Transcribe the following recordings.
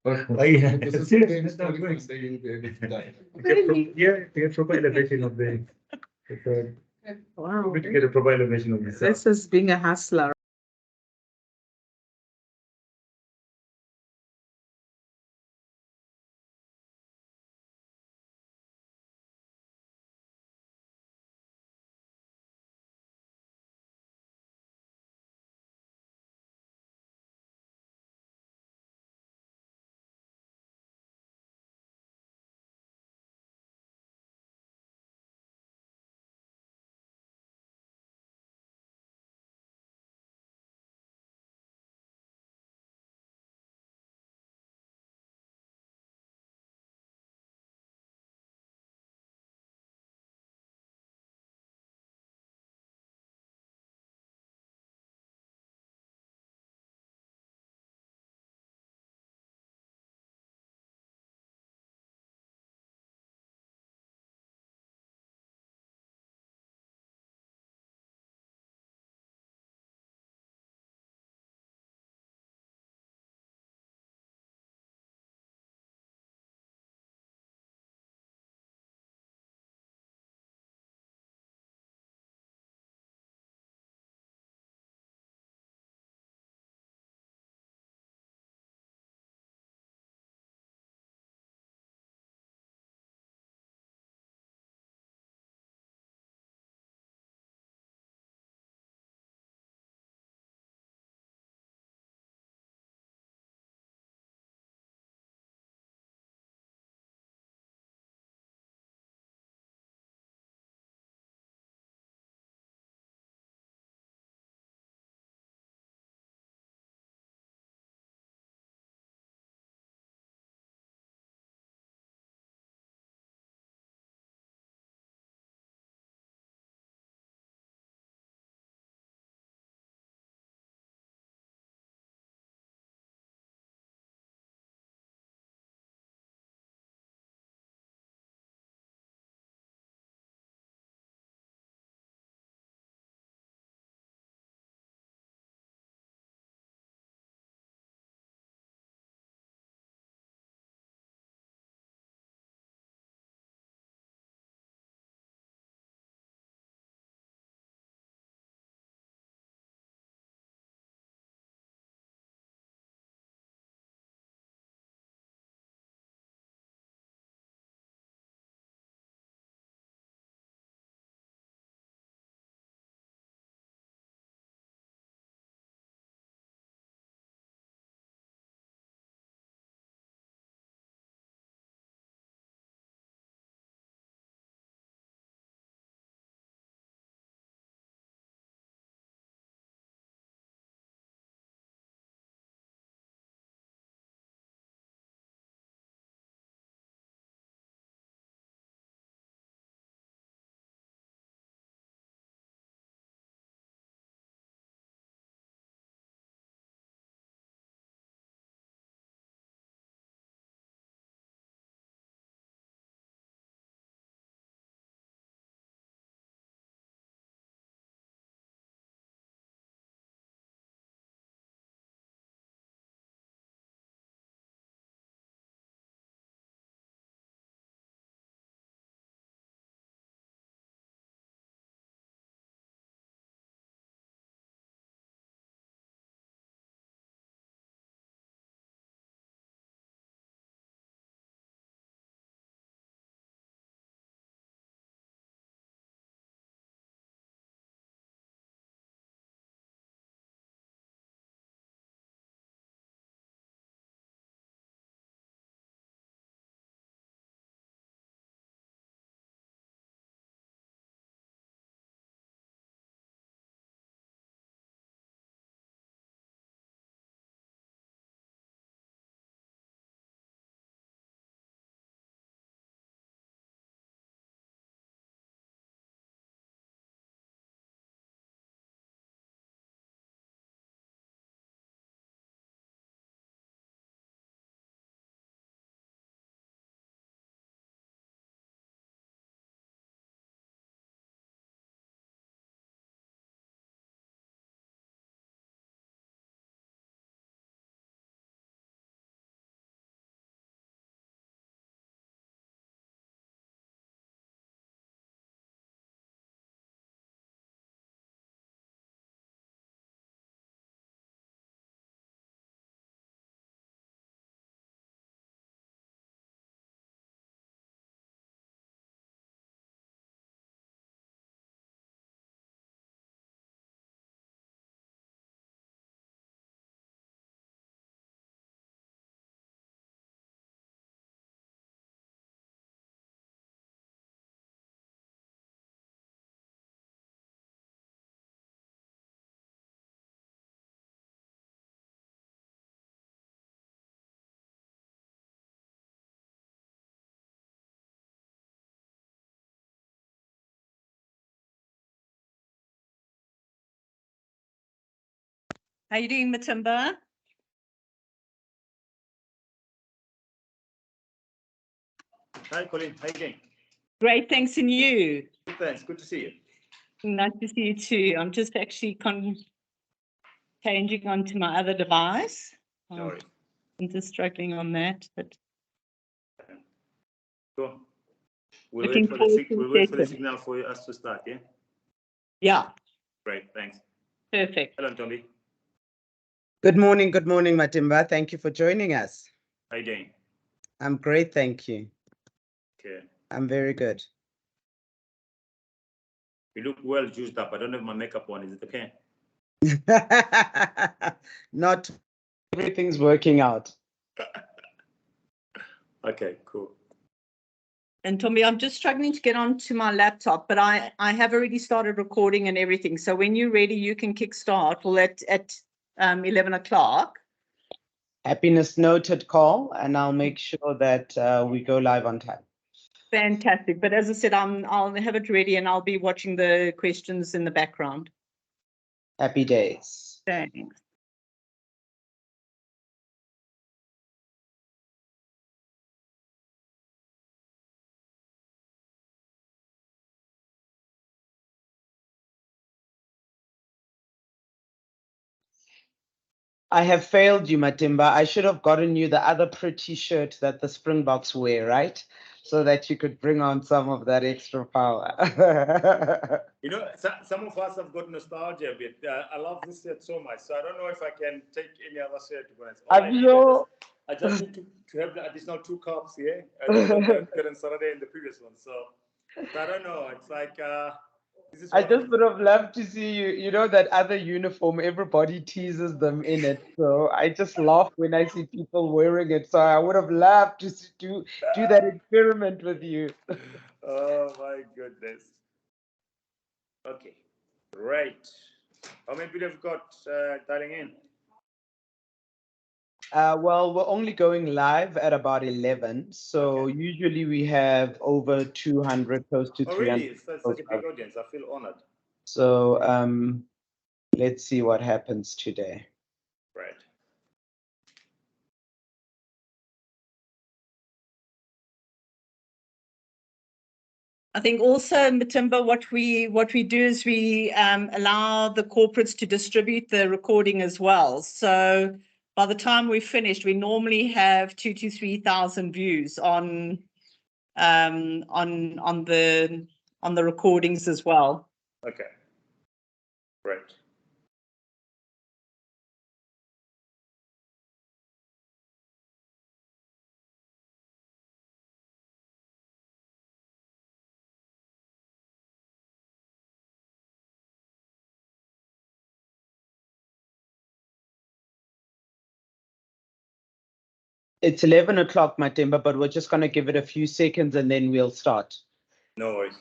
This is the historic one that you'll be able to die. Really? Yeah, to get proper elevation of the third. Wow. To get a proper elevation of the sun. This is being a hustler. How you doing, Matimba? Hi, Colin. How you doing? Great, thanks, and you? Good, thanks. Good to see you. Nice to see you too. I'm just actually changing onto my other device. No worries. I'm just struggling on that, but Cool. We'll looking wait for forward to we'll wait for the session. signal for us to start, yeah? Yeah, Great, thanks. perfect. Hello, Tommy. Good morning, Matimba. Thank you for joining us. How you doing? I'm great, thank you. Okay. I'm very good. You look well juiced up. I don't have my makeup on. Is it okay? Not everything's working out. Okay, cool. And Tommy, I'm just struggling to get onto my laptop, but I have already started recording and everything. So when you're ready, you can kickstart. Well, at 11 o'clock. Happiness noted call, and I'll make sure that we go live on time. Fantastic. But as I said, I'll have it ready and I'll be watching the questions in the background. Happy days. Thanks. I have failed you, Matimba. I should have gotten you the other pretty shirt that the Springboks wear, right? So that you could bring on some of that extra power. You know, some of us have got nostalgia a bit. I love this shirt so much. So I don't know if I can take any other shirt. To be honest. I just need to have the additional 2 cups here. I couldn't Saturday in the previous one. So I don't know. It's like this is I just would have loved to see you, you know, that other uniform, everybody teases them in it. So I just laugh when I see people wearing it. So I would have loved to do that experiment with you. Oh my goodness. Okay, great. How many people have got dialing in? Well, we're only going live at about 11. So usually we have over 200, close to 300. Really? It's such a big audience. I feel honored. So let's see what happens today. Right. I think also, Matimba, what we do is we allow the corporates to distribute the recording as well. So by the time we've finished, we normally have 2,000 to 3,000 views on the recordings as well. Okay. Right. It's 11 o'clock, Matimba, but we're just going to give it a few seconds and then we'll start. No worries.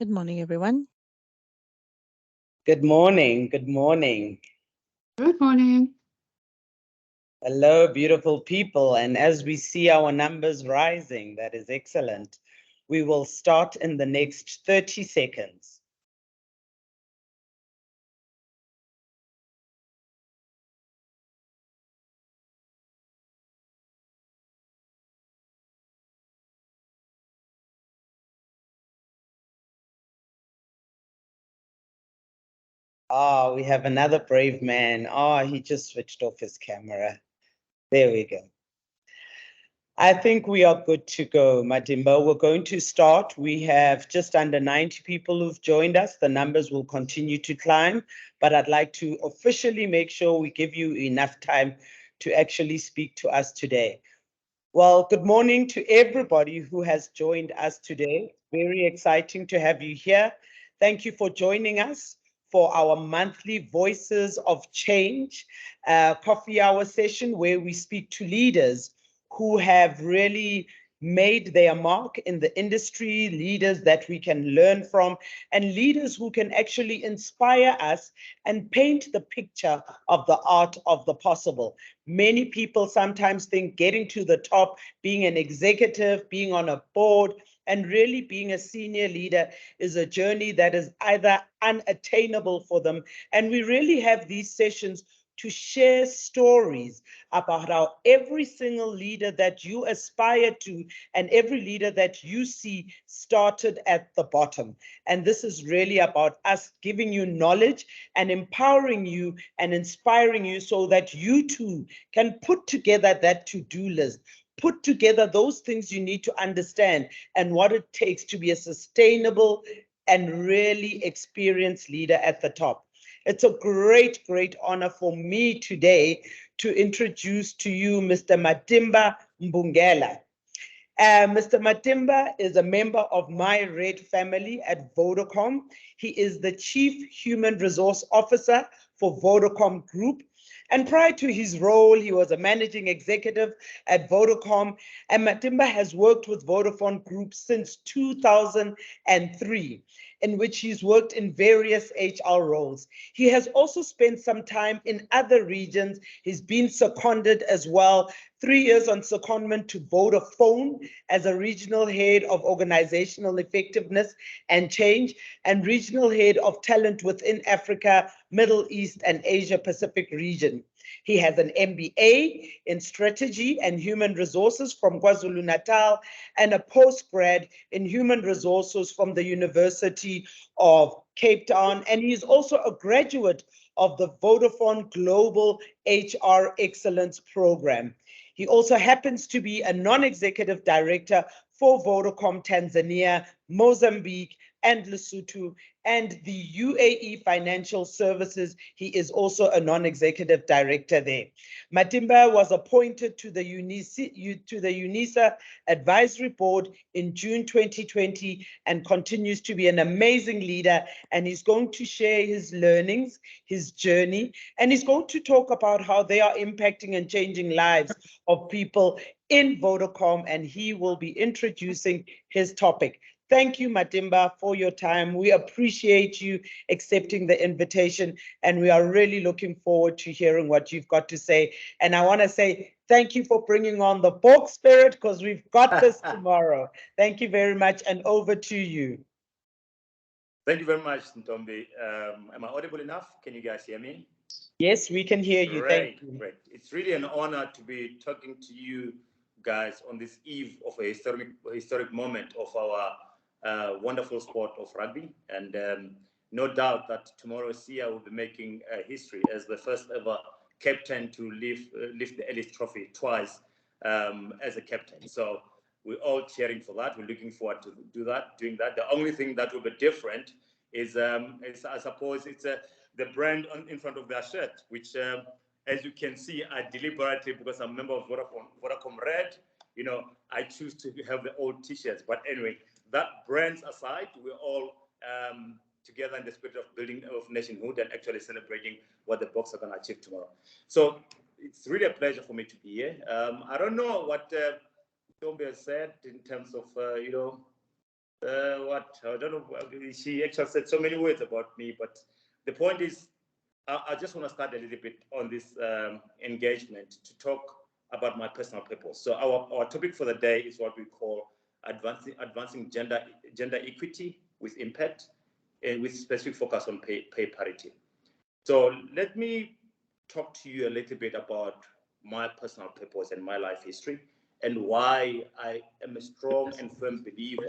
Good morning, everyone. Good morning. Good morning. Good morning. Hello, beautiful people. And as we see our numbers rising, that is excellent. We will start in the next 30 seconds. Ah, we have another brave man. Ah, he just switched off his camera. There we go. I think we are good to go, Matimba. We're going to start. We have just under 90 people who've joined us. The numbers will continue to climb, but I'd like to officially make sure we give you enough time to actually speak to us today. Well, good morning to everybody who has joined us today. Very exciting to have you here. Thank you for joining us for our monthly Voices of Change coffee hour session, where we speak to leaders who have really made their mark in the industry, leaders that we can learn from, and leaders who can actually inspire us and paint the picture of the art of the possible. Many people sometimes think getting to the top, being an executive, being on a board, and really being a senior leader is a journey that is either unattainable for them. And we really have these sessions to share stories about how every single leader that you aspire to and every leader that you see started at the bottom. And this is really about us giving you knowledge and empowering you and inspiring you so that you too can put together that to-do list, put together those things you need to understand and what it takes to be a sustainable and really experienced leader at the top. It's a great, great honor for me today to introduce to you Mr. Matimba Mbungela. Mr. Matimba is a member of my Red family at Vodacom. He is the Chief Human Resource Officer for Vodacom Group. And prior to his role, he was a managing executive at Vodacom. And Matimba has worked with Vodafone Group since 2003, in which he's worked in various HR roles. He has also spent some time in other regions. He's been seconded as well, 3 years on secondment to Vodafone as a regional head of organizational effectiveness and change and regional head of talent within Africa, Middle East, and Asia Pacific region. He has an MBA in strategy and human resources from KwaZulu-Natal and a postgrad in human resources from the University of Cape Town. And he is also a graduate of the Vodafone Global HR Excellence Program. He also happens to be a non-executive director for Vodacom Tanzania, Mozambique, and Lesotho, and the UAE Financial Services. He is also a non-executive director there. Matimba was appointed to the UNISA Advisory Board in June 2020 and continues to be an amazing leader, and he's going to share his learnings, his journey, and he's going to talk about how they are impacting and changing lives of people in Vodacom, and he will be introducing his topic. Thank you, Matimba, for your time. We appreciate you accepting the invitation, and we are really looking forward to hearing what you've got to say. And I want to say thank you for bringing on the VoC spirit, because we've got this tomorrow. Thank you very much, and over to you. Thank you very much, Ntombi. Am I audible enough? Can you guys hear me? Yes, we can hear you. Great, Thank you. great. It's really an honor to be talking to you guys on this eve of a historic moment of our wonderful sport of rugby. And no doubt that tomorrow Sia will be making history as the first ever captain to lift the Ellis Trophy twice as a captain. So we're all cheering for that. We're looking forward to doing that. The only thing that will be different is I suppose it's the brand in front of their shirt, which as you can see, I deliberately, because I'm a member of Vodacom Red, you know, I choose to have the old t-shirts. But anyway, that brands aside, we're all together in the spirit of building of nationhood and actually celebrating what the Boks are going to achieve tomorrow. So it's really a pleasure for me to be here. I don't know what Tombi has said in terms of, you know, I don't know, she actually said so many words about me, but the point is, I just want to start a little bit on this engagement to talk about my personal purpose. So our topic for the day is what we call advancing gender equity with impact and with specific focus on pay parity. So let me talk to you a little bit about my personal purpose and my life history and why I am a strong and firm believer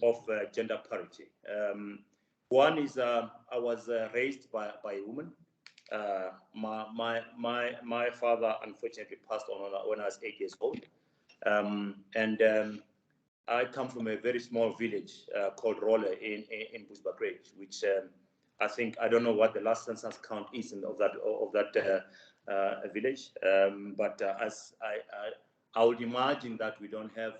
of gender parity. One is I was raised by a woman. My father unfortunately passed on when I was 8 years old, I come from a very small village called Rolle in Bushbuckridge, which I think, I don't know what the last census count is of that village, but as I would imagine that we don't have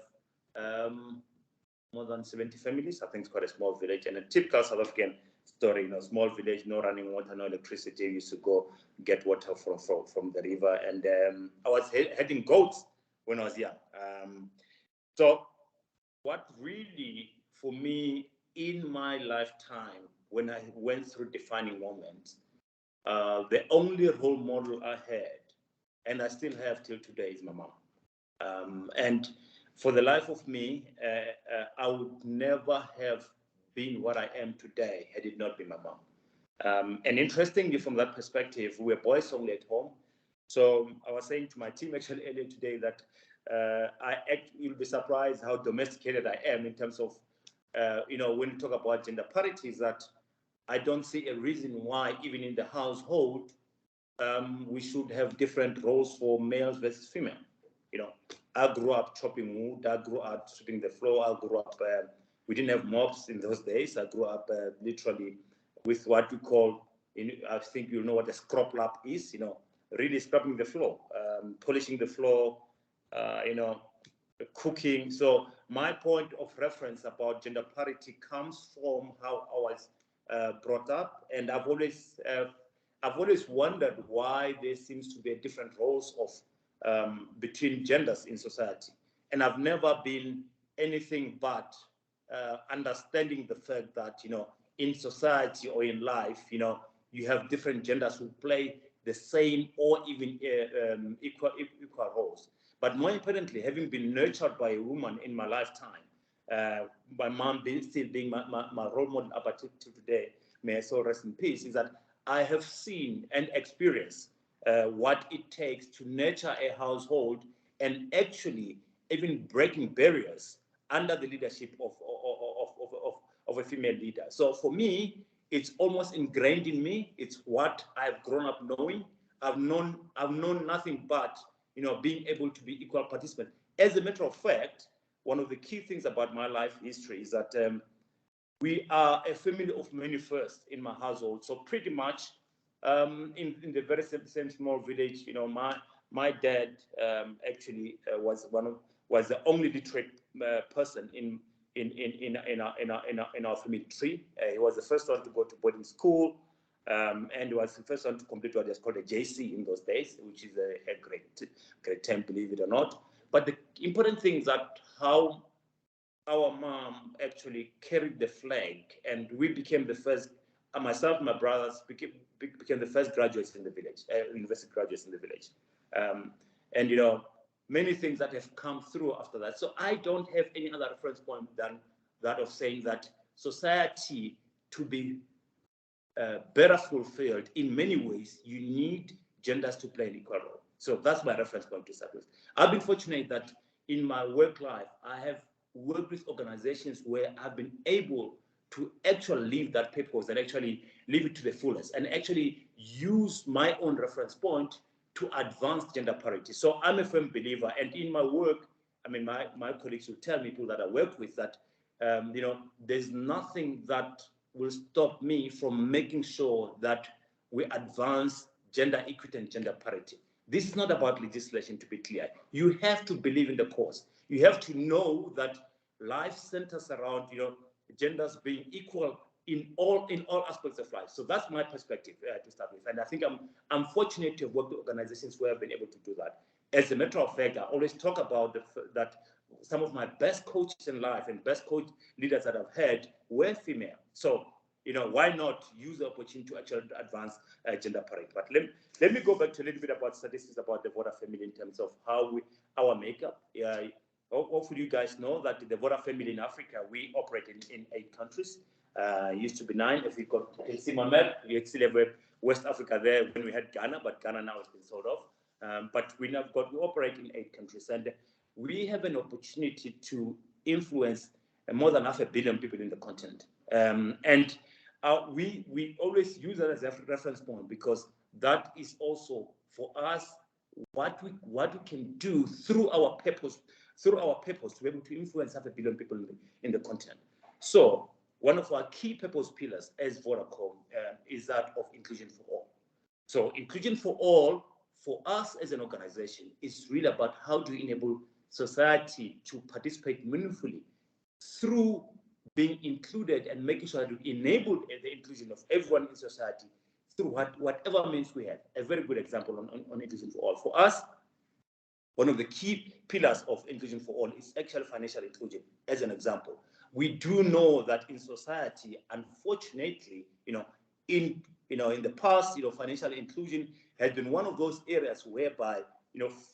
more than 70 families. I think it's quite a small village, and a typical South African story, small village, no running water, no electricity. We used to go get water from the river, and I was heading goats when I was young. So what really, for me, in my lifetime, when I went through defining moments, the only role model I had, and I still have till today, is my mom. And for the life of me, I would never have been what I am today had it not been my mom. And interestingly, from that perspective, we were boys only at home. So I was saying to my team actually earlier today that you'll be surprised how domesticated I am in terms of, when you talk about gender parity, is that I don't see a reason why, even in the household, we should have different roles for males versus female. I grew up chopping wood. I grew up sweeping the floor. I grew up, we didn't have mops in those days. I grew up literally with what we call, I think you know what a scrub lap is, really scrubbing the floor, polishing the floor, cooking. So my point of reference about gender parity comes from how I was brought up, and I've always wondered why there seems to be different roles of between genders in society, and I've never been anything but understanding the fact that in society or in life, you have different genders who play the same or even equal roles. But more importantly, having been nurtured by a woman in my lifetime, my mom still being my role model up until today, may her soul rest in peace, is that I have seen and experienced what it takes to nurture a household and actually even breaking barriers under the leadership of a female leader. So for me, it's almost ingrained in me. It's what I've grown up knowing. I've known nothing but being able to be equal participant. As a matter of fact, one of the key things about my life history is that we are a family of many firsts in my household. So pretty much in the very same small village, my dad actually was the only literate person in our family tree. He was the first one to go to boarding school, and he was the first one to complete what is called a JC in those days, which is a great term, believe it or not. But the important thing is that how our mom actually carried the flag, and we became the first. Myself and my brothers became the first graduates in the village, university graduates in the village, and many things that have come through after that. So I don't have any other reference point than that of saying that society, to be better fulfilled in many ways, you need genders to play an equal role. So that's my reference point to start with. I've been fortunate that in my work life, I have worked with organizations where I've been able to actually live that purpose and actually live it to the fullest and actually use my own reference point to advance gender parity. So I'm a firm believer, and in my work, my colleagues will tell me, people that I work with, that there's nothing that will stop me from making sure that we advance gender equity and gender parity. This is not about legislation, to be clear. You have to believe in the cause. You have to know that life centers around genders being equal in all aspects of life. So that's my perspective to start with, and I think I'm fortunate to have worked with organizations where I've been able to do that. As a matter of fact, I always talk about that some of my best coaches in life and best coach leaders that I've had were female. So why not use the opportunity to actually advance gender parity? But let me go back to a little bit about statistics about the Voda family in terms of our makeup. Hopefully you guys know that the Voda family in Africa, we operate in 8 countries. Used to be 9. If you can see my map, you still have West Africa there when we had Ghana, but Ghana now has been sold off. But we operate in 8 countries, and we have an opportunity to influence more than 500 million people in the continent. And we always use that as a reference point, because that is also for us what we can do through our purpose to be able to influence 500 million people in the continent. So one of our key purpose pillars as Vodacom is that of inclusion for all. So inclusion for all for us as an organization is really about how to enable society to participate meaningfully through being included and making sure that we enable the inclusion of everyone in society through whatever means we have. A very good example on inclusion for all. For us, one of the key pillars of inclusion for all is actual financial inclusion. As an example, we do know that in society, unfortunately, in the past, financial inclusion has been one of those areas whereby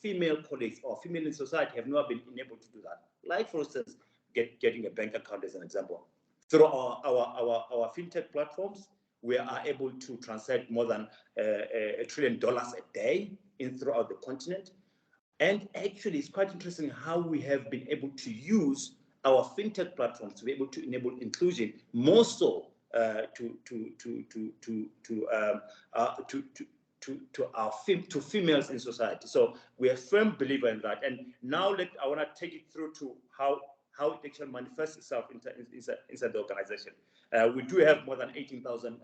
female colleagues or female in society have not been enabled to do that. Like, for instance, getting a bank account as an example. Through our fintech platforms, we are able to transact more than $1 trillion a day throughout the continent. And actually, it's quite interesting how we have been able to use our fintech platforms to be able to enable inclusion more so to females in society. So we are firm believer in that. And now I want to take it through to how it actually manifests itself inside the organization. We do have more than 18,000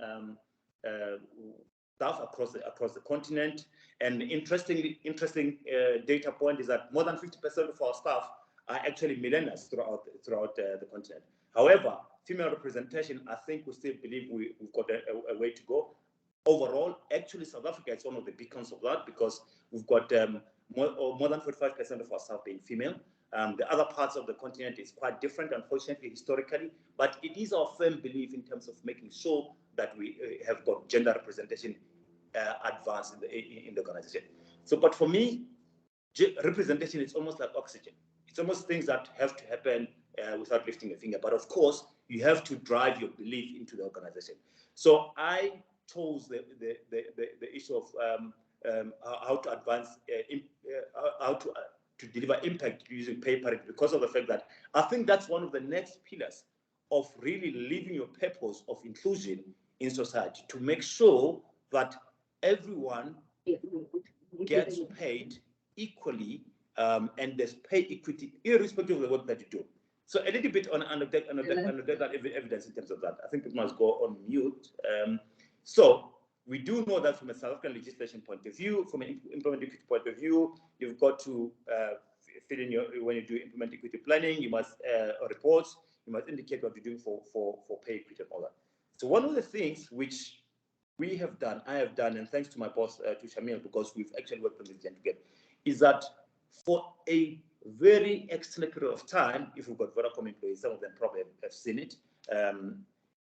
staff across the continent. And interesting data point is that more than 50% of our staff are actually millennials throughout the continent. However, female representation, I think we still believe we've got a way to go. Overall, actually, South Africa is one of the beacons of that because we've got more than 45% of our staff being female. The other parts of the continent is quite different, unfortunately, historically, but it is our firm belief in terms of making sure that we have got gender representation advanced in the organization. So, but for me, representation is almost like oxygen. It's almost things that have to happen without lifting a finger. But of course, you have to drive your belief into the organization. So I chose the issue of how to advance, how to deliver impact using pay parity, because of the fact that I think that's one of the next pillars of really living your purpose of inclusion in society, to make sure that everyone gets paid equally and there's pay equity irrespective of the work that you do. So a little bit on anecdotal evidence in terms of that. I think it must go on mute. So we do know that from a South African legislation point of view, from an implement equity point of view, you've got to fill in when you do implement equity planning, you must reports, you must indicate what you're doing for pay equity and all that. So one of the things which we have done, I have done, and thanks to my boss, to Shamil, because we've actually worked on this together, is that for a very extended period of time, if we've got Vodacom employees, some of them probably have seen it,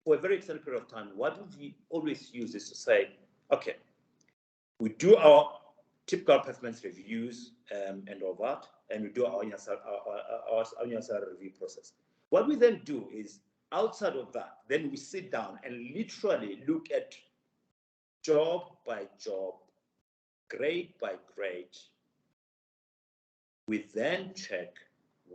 for a very extended period of time, what we always use is to say, okay, we do our typical performance reviews and all that, and we do our annual salary review process. What we then do is, outside of that, then we sit down and literally look at job by job, grade by grade. We then check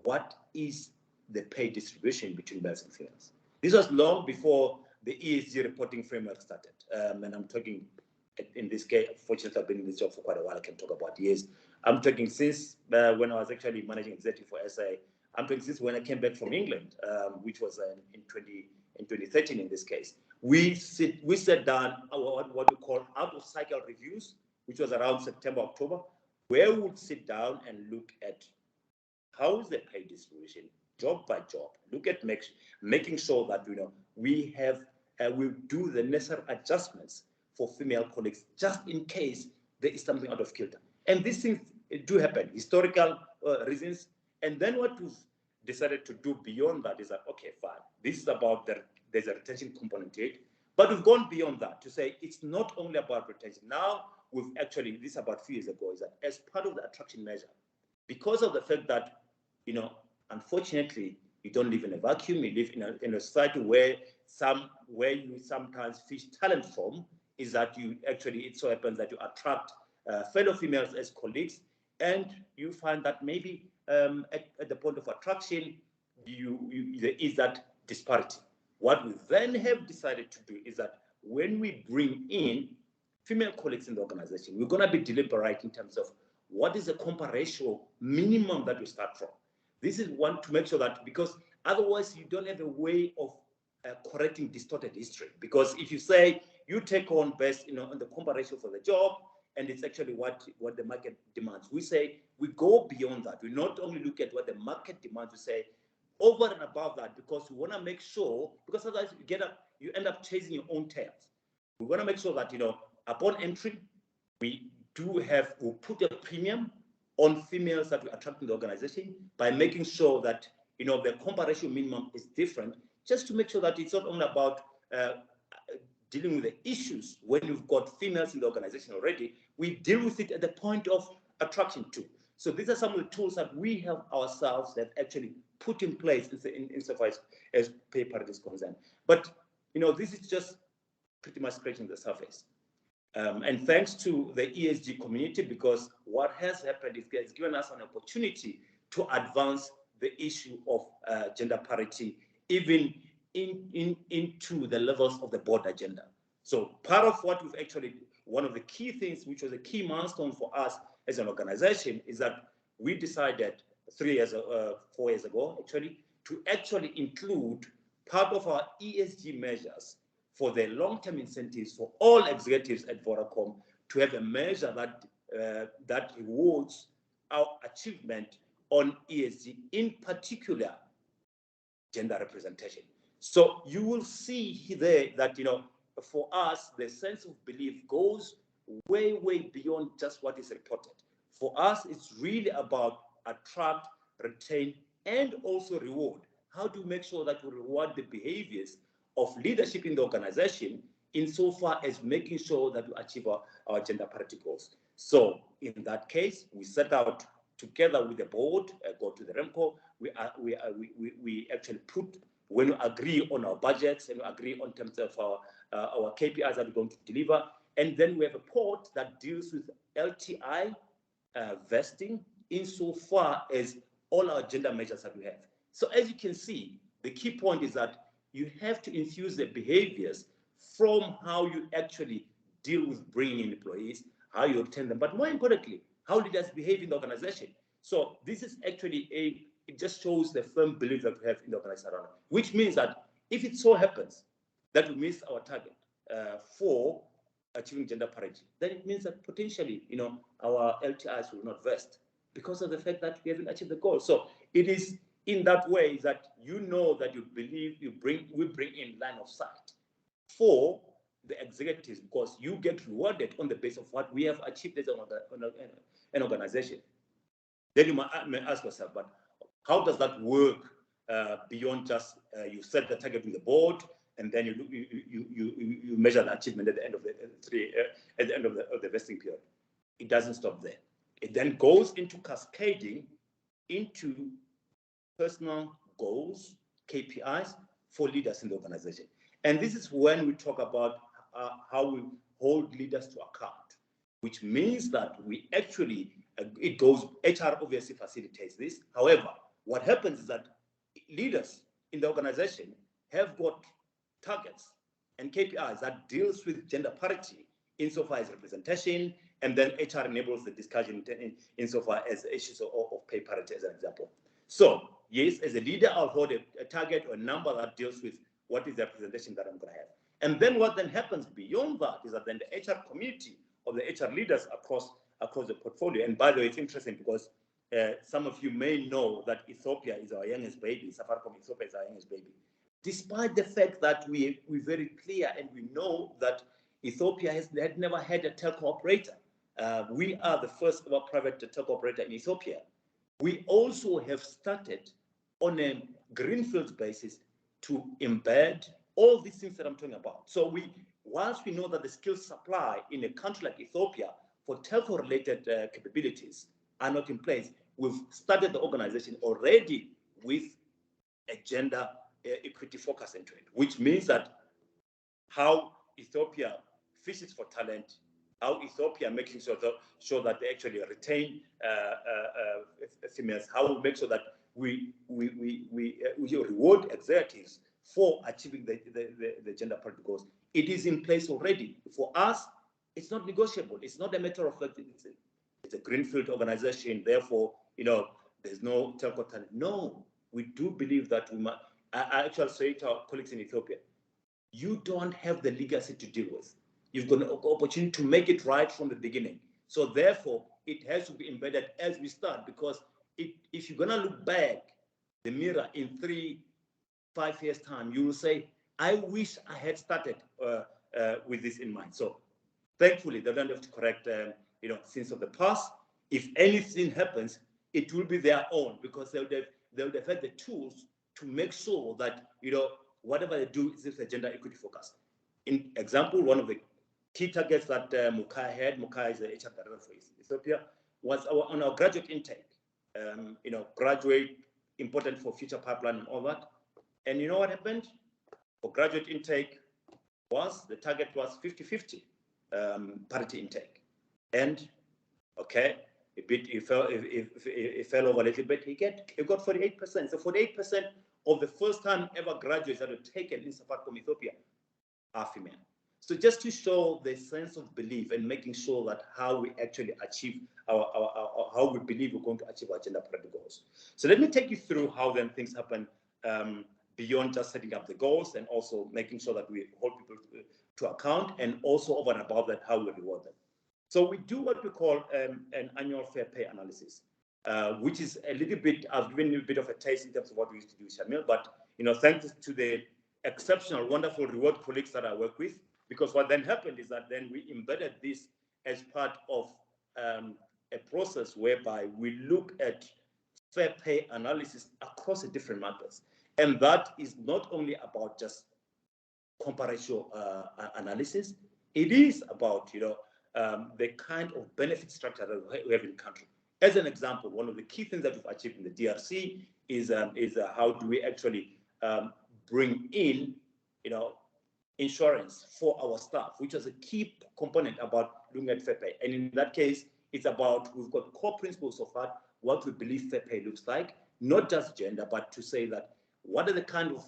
what is the pay distribution between males and females. This was long before the ESG reporting framework started. And I'm talking, in this case, fortunately, I've been in this job for quite a while. I can talk about years. I'm talking since when I was actually managing executive for SA. I'm talking since when I came back from England, which was in 2013 in this case. We sat down what we call out-of-cycle reviews, which was around September, October, where we would sit down and look at how is the pay distribution, job by job, look at making sure that we do the necessary adjustments for female colleagues, just in case there is something out of kilter. And these things do happen, historical reasons. And then what we've decided to do beyond that is that, okay, fine, this is about there's a retention component to it, but we've gone beyond that to say it's not only about retention. Now we've actually, this about a few years ago, is that as part of the attraction measure, because of the fact that, unfortunately, you don't live in a vacuum, you live in a society where you sometimes fish talent from, is that it so happens that you attract fellow females as colleagues, and you find that maybe at the point of attraction, there is that disparity. What we then have decided to do is that when we bring in female colleagues in the organization, we're going to be deliberate in terms of what is the compa ratio minimum that we start from. This is one to make sure that, because otherwise you don't have a way of correcting distorted history. Because if you say you take on based, on the compa ratio for the job, and it's actually what the market demands, we say we go beyond that. We not only look at what the market demands, we say over and above that, because we want to make sure, because otherwise you end up chasing your own tails. We want to make sure that, upon entry, we put a premium on females that we attract in the organization by making sure that, the compa ratio minimum is different, just to make sure that it's not only about dealing with the issues when you've got females in the organization already, we deal with it at the point of attraction too. So these are some of the tools that we have ourselves that actually put in place insofar as pay parity is concerned. But, this is just pretty much scratching the surface. And thanks to the ESG community, because what has happened is it's given us an opportunity to advance the issue of gender parity, even into the levels of the board agenda. So part of what we've actually, one of the key things, which was a key milestone for us as an organization, is that we decided 4 years ago, actually, to actually include part of our ESG measures for the long-term incentives for all executives at Vodacom, to have a measure that rewards our achievement on ESG, in particular, gender representation. So you will see there that, for us, the sense of belief goes way, way beyond just what is reported. For us, it's really about attract, retain, and also reward. How do we make sure that we reward the behaviors of leadership in the organization, insofar as making sure that we achieve our gender parity goals? So in that case, we set out together with the board, go to the REMCO, we actually put, when we agree on our budgets and we agree on terms of our KPIs that we're going to deliver, and then we have a port that deals with LTI vesting, insofar as all our gender measures that we have. So as you can see, the key point is that you have to infuse the behaviors from how you actually deal with bringing in employees, how you obtain them, but more importantly, how leaders behave in the organization. So this is actually it just shows the firm belief that we have in the organization, which means that if it so happens that we miss our target for achieving gender parity, then it means that potentially, our LTIs will not vest because of the fact that we haven't achieved the goal. So it is in that way that that you believe we bring in line of sight for the executives, because you get rewarded on the basis of what we have achieved as an organization. Then you may ask yourself, but how does that work beyond just you set the target with the board, and then you measure the achievement at the end of the vesting period? It doesn't stop there. It then goes into cascading into personal goals, KPIs for leaders in the organization. And this is when we talk about how we hold leaders to account, which means that we actually, HR obviously facilitates this. However, what happens is that leaders in the organization have got targets and KPIs that deals with gender parity insofar as representation, and then HR enables the discussion insofar as issues of pay parity, as an example. So yes, as a leader, I'll hold a target or a number that deals with what is the representation that I'm going to have. And then what then happens beyond that is that then the HR community of the HR leaders across the portfolio, and by the way, it's interesting because some of you may know that Ethiopia is our youngest baby, Safaricom Ethiopia is our youngest baby. Despite the fact that we're very clear and we know that Ethiopia had never had a telco operator. We are the first ever private telco operator in Ethiopia. We also have started on a greenfield basis to embed all these things that I'm talking about. So whilst we know that the skills supply in a country like Ethiopia for telco-related capabilities are not in place, we've started the organization already with a gender equity focus into it, which means that how Ethiopia fishes for talent, how Ethiopia making sure that they actually retain females, how we make sure that we reward executives for achieving the gender parity goals. It is in place already. For us, it's not negotiable. It's not a matter of fact. It's a greenfield organization. Therefore, there's no telco talent. No, we do believe that we must. I actually say to our colleagues in Ethiopia, you don't have the legacy to deal with. You've got an opportunity to make it right from the beginning. So therefore, it has to be embedded as we start, because if you're gonna look back the mirror in 3-5 years time, you will say, I wish I had started with this in mind. So thankfully, they don't have to correct sins of the past. If anything happens, it will be their own, because they would have had the tools to make sure that whatever they do is gender equity focused. In example, one of the key targets that Mukai had, Mukai is the HR director for Ethiopia, was on our graduate intake. Graduate, important for future pipeline and all that. And you know what happened? For graduate intake, the target was 50-50 parity intake. And okay, it fell over a little bit. He got 48%. So 48% of the first time ever graduates that were taken in Safaricom Ethiopia are female. So just to show the sense of belief and making sure that how we actually achieve how we believe we're going to achieve our gender parity goals. So let me take you through how then things happen beyond just setting up the goals, and also making sure that we hold people to account, and also over and above that, how we reward them. So we do what we call an annual fair pay analysis, which is a little bit, I've given you a bit of a taste in terms of what we used to do, Shamil, but thanks to the exceptional, wonderful reward colleagues that I work with, because what then happened is that then we embedded this as part of a process whereby we look at fair pay analysis across the different markets. And that is not only about just comparational analysis, it is about the kind of benefit structure that we have in the country. As an example, one of the key things that we've achieved in the DRC is how do we actually bring in insurance for our staff, which was a key component about looking at fair pay. And in that case, it's about, we've got core principles of what we believe fair pay looks like, not just gender, but to say that what are the kind of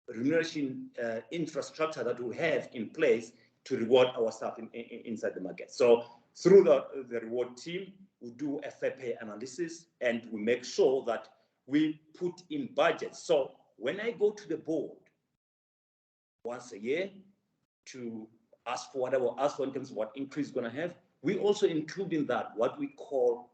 remuneration infrastructure that we have in place to reward our staff inside the market. So through the reward team, we do a fair pay analysis, and we make sure that we put in budgets. So when I go to the board once a year to ask for whatever, ask for in terms of what increase is going to have, we also include in that what we call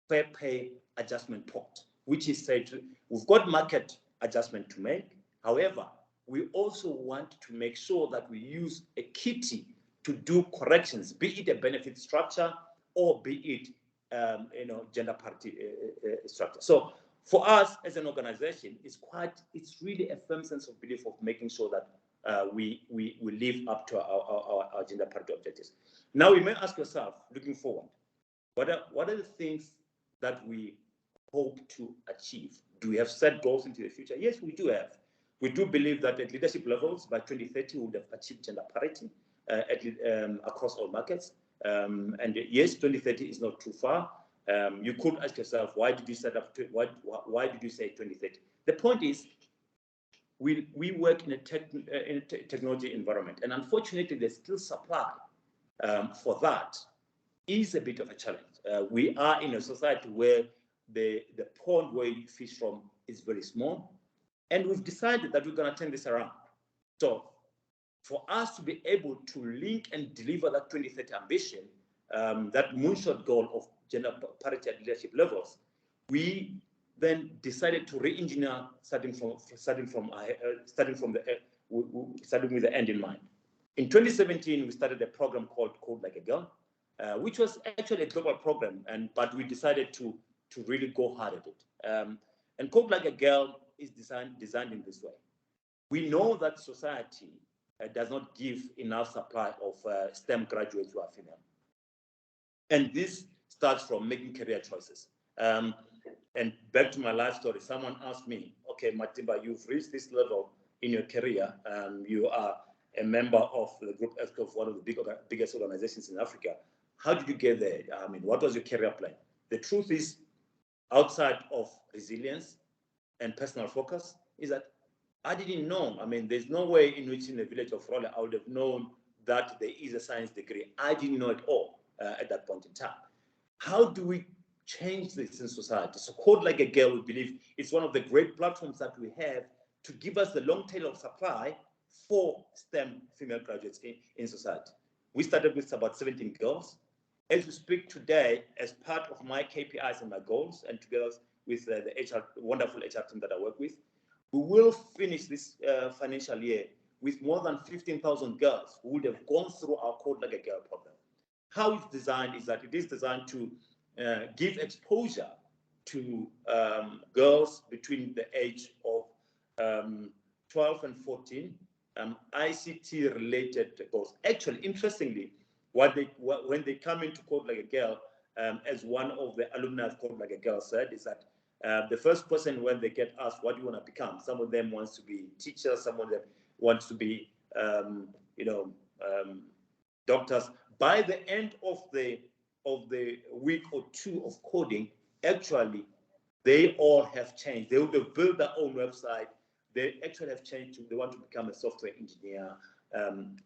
fair pay adjustment pot, which is said we've got market adjustment to make. However, we also want to make sure that we use a kitty to do corrections, be it a benefit structure or be it gender parity structure. So for us as an organization, it's really a firm sense of belief of making sure that we live up to our gender parity objectives. Now you may ask yourself, looking forward, what are the things that we hope to achieve? Do we have set goals into the future? Yes, we do have. We do believe that at leadership levels by 2030 we would have achieved gender parity across all markets. And yes, 2030 is not too far. You could ask yourself, why did you set up? Why did you say 2030? The point is, we work in a technology environment, and unfortunately, the skill supply for that is a bit of a challenge. We are in a society where the pond where you fish from is very small, and we've decided that we're going to turn this around. So, for us to be able to link and deliver that 2030 ambition, that moonshot goal of gender parity at leadership levels, we then decided to re-engineer starting with the end in mind. In 2017, we started a program called Code Like a Girl, which was actually a global program, but we decided to really go hard at it. And Code Like a Girl is designed in this way. We know that society does not give enough supply of STEM graduates who are female. And this starts from making career choices. And back to my life story, someone asked me, okay, Matimba, you've reached this level in your career. You are a member of the group of one of the biggest organizations in Africa. How did you get there? I mean, what was your career plan? The truth is, outside of resilience and personal focus, is that I didn't know. I mean, there's no way in which in the village of Role I would have known that there is a science degree. I didn't know it all at that point in time. How do we change this in society? So Code Like a Girl, we believe, is one of the great platforms that we have to give us the long tail of supply for STEM female graduates in society. We started with about 17 girls. As we speak today, as part of my KPIs and my goals, and together with the HR, wonderful HR team that I work with, we will finish this financial year with more than 15,000 girls who would have gone through our Code Like a Girl program. How it's designed is that it is designed to give exposure to girls between the age of 12 and 14, ICT-related goals. Actually, interestingly, when they come into Code Like a Girl, as one of the alumni of Code Like a Girl said, is that the first person, when they get asked, what do you want to become? Some of them wants to be teachers, some of them wants to be, doctors. By the end of the week or two of coding, actually, they all have changed. They would have built their own website. They actually have changed. They want to become a software engineer.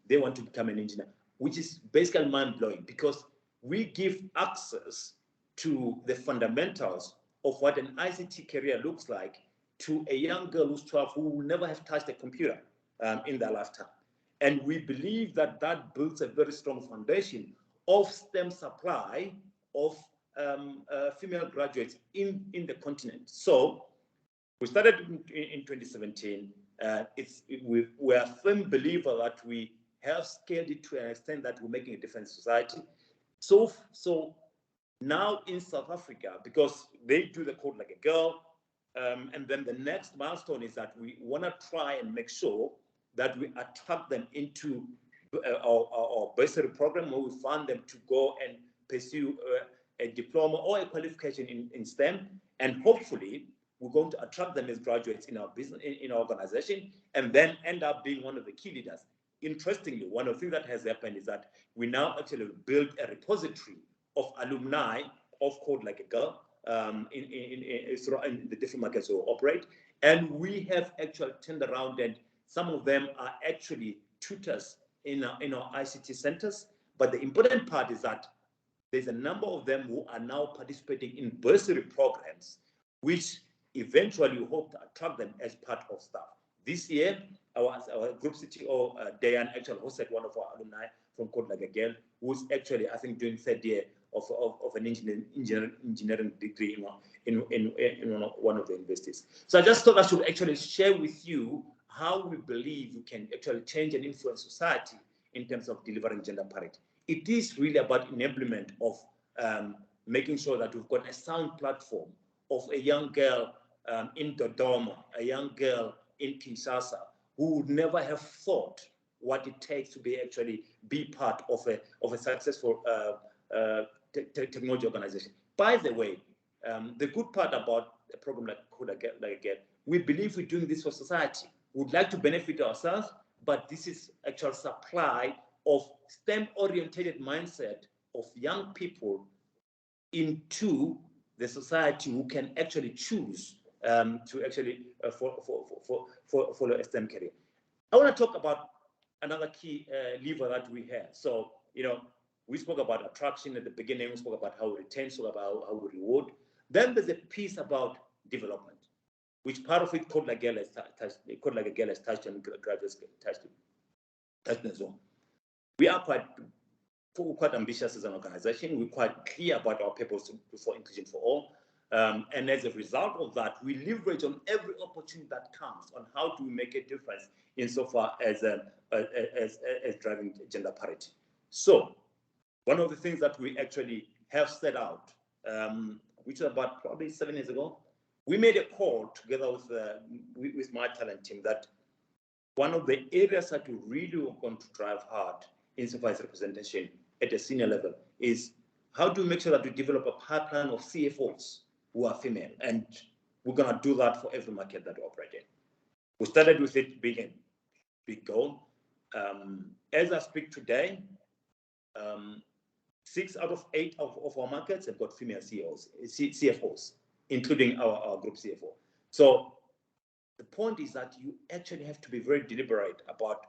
They want to become an engineer, which is basically mind-blowing because we give access to the fundamentals of what an ICT career looks like to a young girl who's 12 who will never have touched a computer in their lifetime. And we believe that that builds a very strong foundation of STEM supply of female graduates in the continent. So we started in 2017. We're a firm believer that we have scaled it to an extent that we're making a difference in society. So now in South Africa, because they do the Code Like a Girl, and then the next milestone is that we want to try and make sure that we attract them into our bursary program where we fund them to go and pursue a diploma or a qualification in STEM, and hopefully we're going to attract them as graduates in our business, in our organization, and then end up being one of the key leaders. Interestingly, one of the things that has happened is that we now actually build a repository of alumni of Code Like a Girl in the different markets we operate, and we have actually turned around, and some of them are actually tutors in our ICT centers. But the important part is that there's a number of them who are now participating in bursary programs, which eventually we hope to attract them as part of staff. This year, our group CTO, Dayan, actually hosted one of our alumni from Code Like a Girl, who's actually, I think, doing third year of an engineering degree in one of the universities. So I just thought I should actually share with you how we believe we can actually change and influence society in terms of delivering gender parity. It is really about enablement of making sure that we've got a sound platform of a young girl in Dodoma, a young girl in Kinshasa, who would never have thought what it takes to be part of a successful technology organization. By the way, the good part about a program like Code Like a Girl, we believe we're doing this for society. We'd like to benefit ourselves, but this is actual supply of STEM-oriented mindset of young people into the society who can actually choose to actually follow a STEM career. I want to talk about another key lever that we have. So, we spoke about attraction at the beginning, we spoke about how we retain, spoke about how we reward. Then there's a piece about development, which part of it Code Like a Girl has touched and graduates touched as well. We are quite ambitious as an organization. We're quite clear about our purpose for inclusion for all. And as a result of that, we leverage on every opportunity that comes on how do we make a difference insofar as driving gender parity. So one of the things that we actually have set out, which was about probably 7 years ago, we made a call together with my talent team that one of the areas that we really want to drive hard insofar as representation at a senior level is how do we make sure that we develop a pipeline of CFOs who are female, and we're going to do that for every market that we operate in. We started with it being a big goal. As I speak today, 6 out of 8 of our markets have got female CFOs, including our group CFO. So the point is that you actually have to be very deliberate about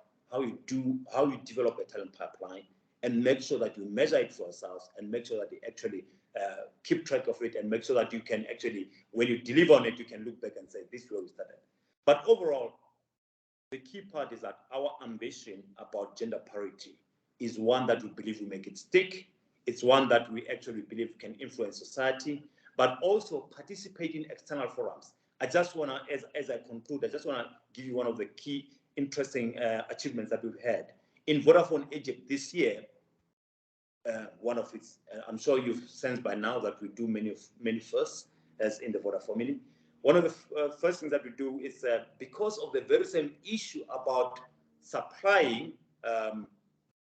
how you develop a talent pipeline, and make sure that you measure it for yourselves, and make sure that you actually keep track of it, and make sure that you can actually, when you deliver on it, you can look back and say, this is where we started. But overall, the key part is that our ambition about gender parity is one that we believe will make it stick. It's one that we actually believe can influence society, but also participate in external forums. I just want to, as I conclude, I just want to give you one of the key interesting achievements that we've had. In Vodafone Egypt this year, one of its, I'm sure you've sensed by now that we do many firsts as in the Vodafone family. One of the first things that we do is because of the very same issue about supplying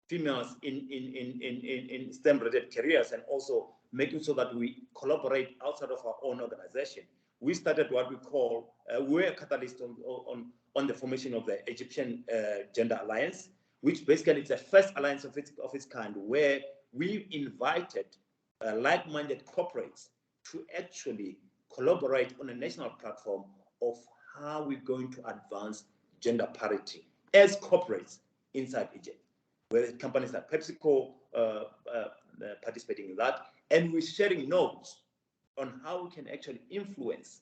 females in STEM-related careers, and also making sure that we collaborate outside of our own organization. We started what we call, we're a catalyst on the formation of the Egyptian Gender Alliance, which basically is the first alliance of its kind, where we invited like-minded corporates to actually collaborate on a national platform of how we're going to advance gender parity as corporates inside Egypt, where companies like PepsiCo participating in that, and we're sharing notes on how we can actually influence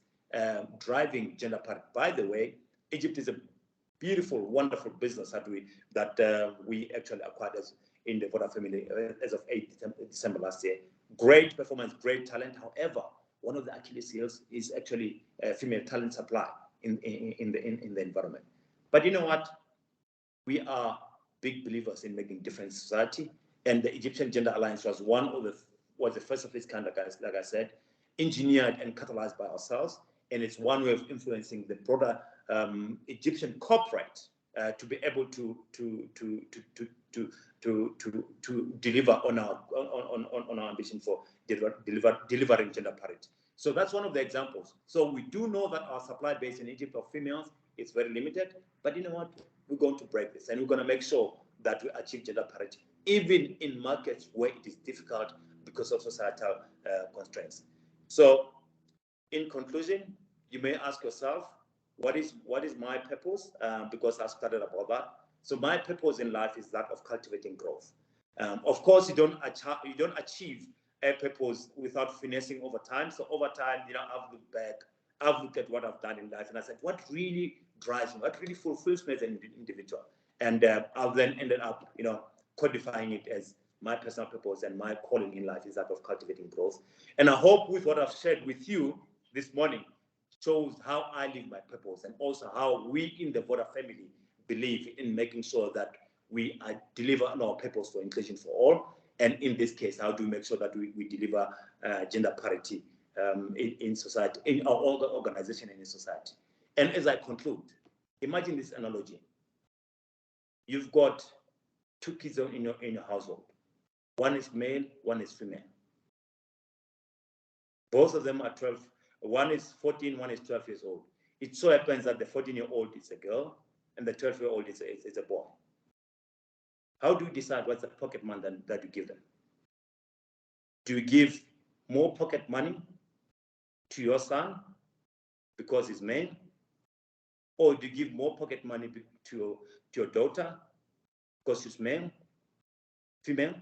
driving gender parity. By the way, Egypt is a beautiful, wonderful business that we actually acquired in the Vodafone family as of 8 December last year. Great performance, great talent. However, one of the Achilles heels is actually female talent supply in the environment. But you know what? We are big believers in making difference in society, and the Egyptian Gender Alliance was the first of its kind, like I said, engineered and catalyzed by ourselves, and it's one way of influencing the broader Egyptian corporate to be able to deliver on our ambition for delivering gender parity. So that's one of the examples. So we do know that our supply base in Egypt of females is very limited, but you know what? We're going to break this, and we're going to make sure that we achieve gender parity, even in markets where it is difficult because of societal constraints. So, in conclusion, you may ask yourself, what is my purpose? Because I started about that. So my purpose in life is that of cultivating growth. Of course, you don't achieve a purpose without finessing over time. So over time, I've looked back, I've looked at what I've done in life, and I said, what really drives me? What really fulfills me as an individual? And I've then ended up, codifying it as my personal purpose, and my calling in life is that of cultivating growth. And I hope with what I've shared with you this morning shows how I live my purpose, and also how we in the Voda family believe in making sure that we deliver on our purpose for inclusion for all. And in this case, how do we make sure that we deliver gender parity in society, in our organization and in society? And as I conclude, imagine this analogy. You've got two kids in your household. One is male, one is female. Both of them are 12. One is 14, one is 12 years old. It so happens that the 14-year-old is a girl and the 12-year-old is a boy. How do you decide what's the pocket money that you give them? Do you give more pocket money to your son because he's male? Or do you give more pocket money to your daughter because she's female?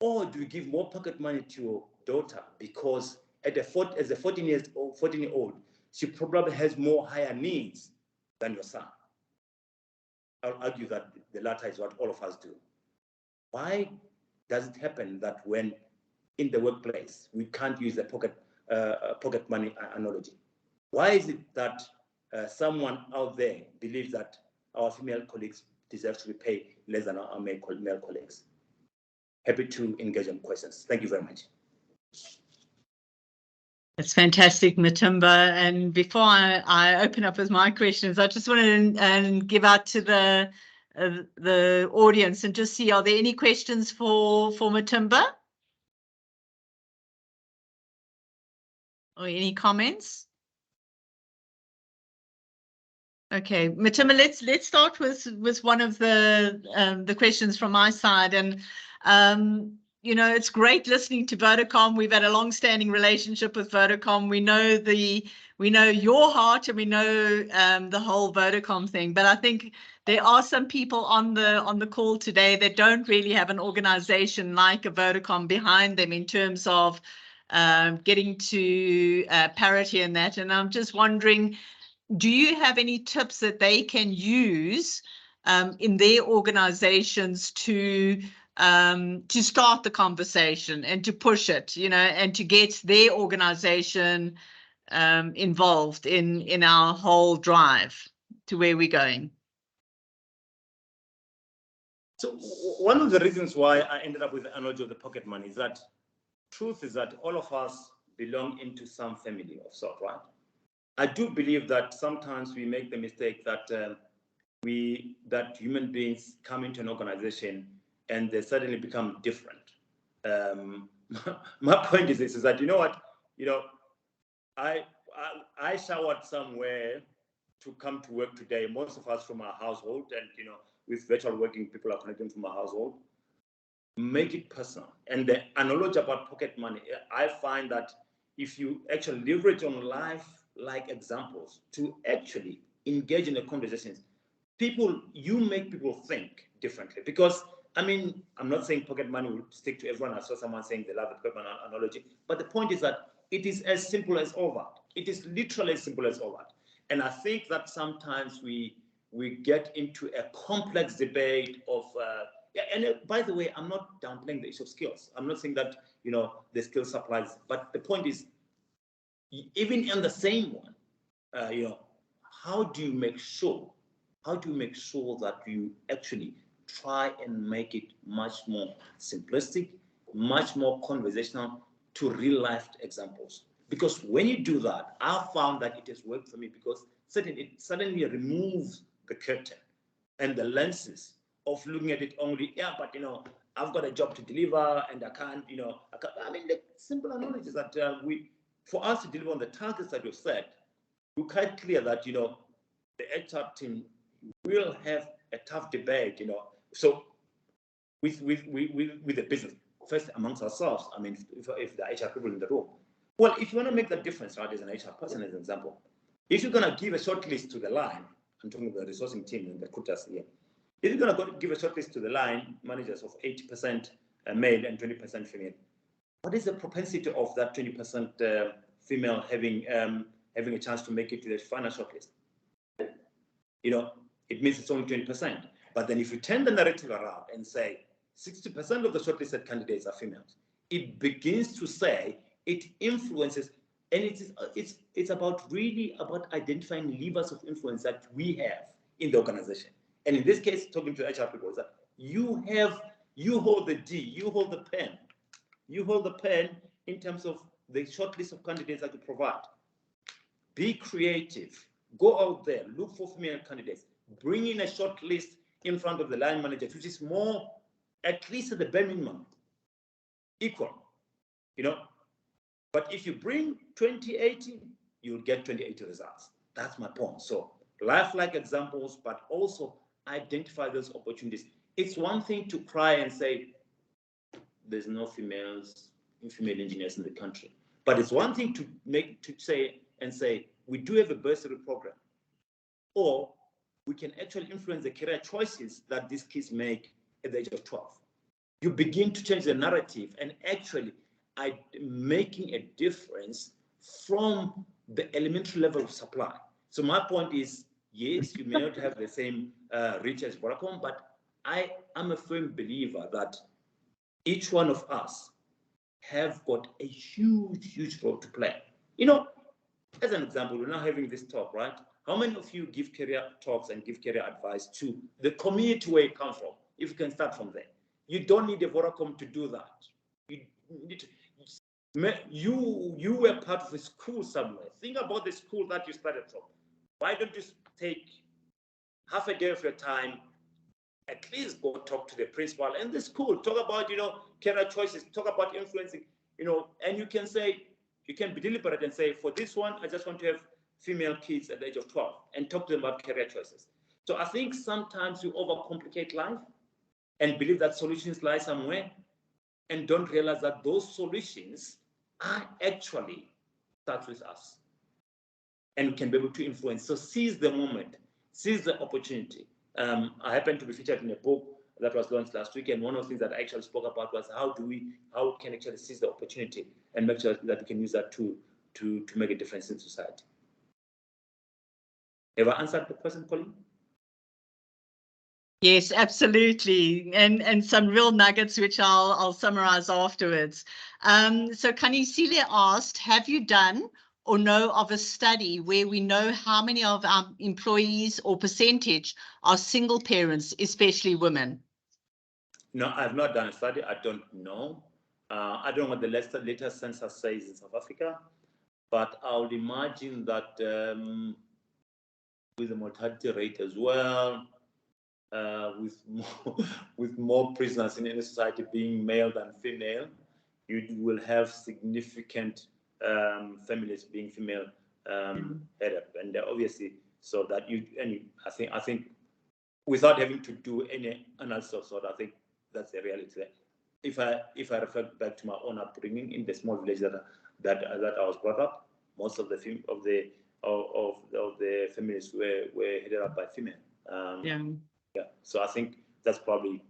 Or do you give more pocket money to your daughter because as a 14-year-old, she probably has more higher needs than your son? I'll argue that the latter is what all of us do. Why does it happen that when in the workplace we can't use the pocket money analogy? Why is it that someone out there believes that our female colleagues deserve to be paid less than our male colleagues? Happy to engage in questions. Thank you very much. It's fantastic, Matimba. And before I open up with my questions, I just want to give out to the audience and just see, are there any questions for Matimba? Or any comments? Okay, Matimba, let's start with one of the questions from my side. And you know, it's great listening to Vodacom. We've had a long-standing relationship with Vodacom. We know your heart, and we know the whole Vodacom thing. But I think there are some people on the call today that don't really have an organization like a Vodacom behind them in terms of getting to parity and that. And I'm just wondering, do you have any tips that they can use in their organizations to start the conversation and to push it, you know, and to get their organization involved in our whole drive to where we're going? So one of the reasons why I ended up with the analogy of the pocket money is that truth is that all of us belong into some family of sort, right? I do believe that sometimes we make the mistake that human beings come into an organization and they suddenly become different. My point is this: is that, you know what, I showered somewhere to come to work today. Most of us from our household, and with virtual working, people are connecting from our household. Make it personal. And the analogy about pocket money, I find that if you actually leverage on life-like examples to actually engage in the conversations, you make people think differently. Because, I mean, I'm not saying pocket money will stick to everyone. I saw someone saying they love the pocket money analogy. But the point is that it is as simple as all that. It is literally as simple as all that. And I think that sometimes we get into a complex debate of, and by the way, I'm not downplaying the issue of skills. I'm not saying that, the skill supplies, but the point is, even in the same one, how do you make sure that you actually try and make it much more simplistic, much more conversational to real life examples? Because when you do that, I found that it has worked for me, because it suddenly removes the curtain and the lenses of looking at it only, but I've got a job to deliver and I can't, I mean, the simple knowledge is that for us to deliver on the targets that you've set, we're quite clear that, the HR team will have a tough debate, so with the business, first amongst ourselves. I mean, if the HR people in the room, well, if you want to make that difference, right, as an HR person, as an example, if you're going to give a short list to the line, I'm talking about the resourcing team and the recruiters here. If you're going to give a short list to the line managers of 80% male and 20% female, what is the propensity of that 20% female having a chance to make it to the final short list? It means it's only 20%. But then if you turn the narrative around and say 60% of the shortlisted candidates are females, it begins to say it influences, and it's about identifying levers of influence that we have in the organization. And in this case, talking to HR people, is that you hold the D, you hold the pen in terms of the short list of candidates that you provide. Be creative. Go out there, look for female candidates, bring in a short list in front of the line managers, which is more, at least at the bare minimum, equal. But if you bring 2080, you'll get 2080 results. That's my point. So lifelike examples, but also identify those opportunities. It's one thing to cry and say, there's no female engineers in the country. But it's one thing to say, we do have a bursary program, or we can actually influence the career choices that these kids make at the age of 12. You begin to change the narrative and actually making a difference from the elementary level of supply. So my point is, yes, you may not have the same reach as Vodacom, but I am a firm believer that each one of us have got a huge role to play. As an example, we're now having this talk, right? How many of you give career talks and give career advice to the community where you come from? If you can start from there. You don't need a Vodacom to do that. You were part of a school somewhere. Think about the school that you started from. Why don't you take half a day of your time, at least go talk to the principal and the school, talk about, career choices, talk about influencing, and you can be deliberate and say, for this one, I just want to have female kids at the age of 12 and talk to them about career choices. So I think sometimes you overcomplicate life and believe that solutions lie somewhere. and don't realize that those solutions are actually start with us and can be able to influence. So seize the moment, seize the opportunity. I happened to be featured in a book that was launched last week, and one of the things that I actually spoke about was how we can actually seize the opportunity and make sure that we can use that to make a difference in society. Have I answered the question, Colleen? Yes, absolutely. And some real nuggets, which I'll summarize afterwards. So Kanisile asked, have you done or know of a study where we know how many of our employees or percentage are single parents, especially women? No, I've not done a study. I don't know. I don't know what the latest census says in South Africa, but I would imagine that with the mortality rate as well, with more prisoners in any society being male than female, you will have significant families being female headed, and obviously, so that I think without having to do any analysis of sort, I think that's the reality. If I reflect back to my own upbringing in the small village that I was brought up, most of the families were headed up by female. Yeah. So I think that's probably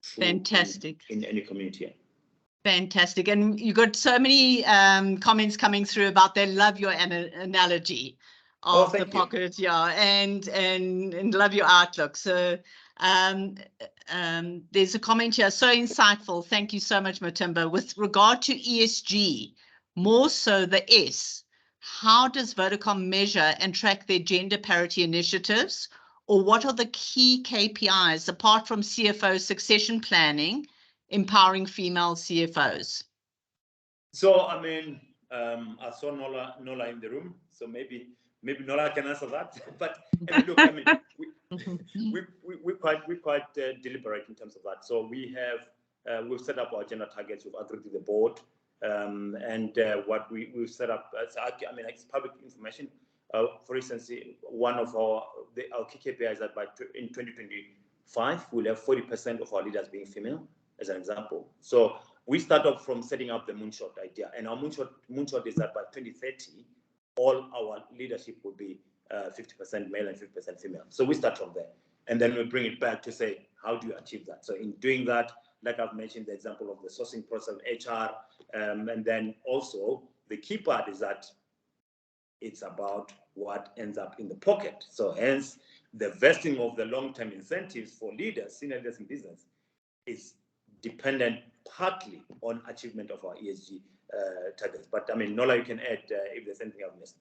true Fantastic. in any community. Yeah. Fantastic. And you got so many comments coming through about they love your analogy of the pocket, and love your outlook. So there's a comment here, so insightful. Thank you so much, Matimba. With regard to ESG, more so the S, how does Vodacom measure and track their gender parity initiatives? Or what are the key KPIs apart from CFO succession planning, empowering female CFOs? So I mean, I saw Nola in the room, so maybe Nola can answer that. But I mean, look, I mean, we're quite deliberate in terms of that. So we've set up our gender targets. We've agreed with the board, and what we've set up. I mean, it's public information. For instance, one of our key KPIs is that in 2025 we'll have 40% of our leaders being female, as an example. So we start off from setting up the moonshot idea, and our moonshot is that by 2030, all our leadership will be 50% male and 50% female. So we start from there, and then we bring it back to say, how do you achieve that? So in doing that, like I've mentioned, the example of the sourcing process, HR, and then also the key part is that it's about what ends up in the pocket. So hence, the vesting of the long-term incentives for leaders, senior leaders in business, is dependent partly on achievement of our ESG targets. But I mean, Nola, you can add if there's anything I've missed.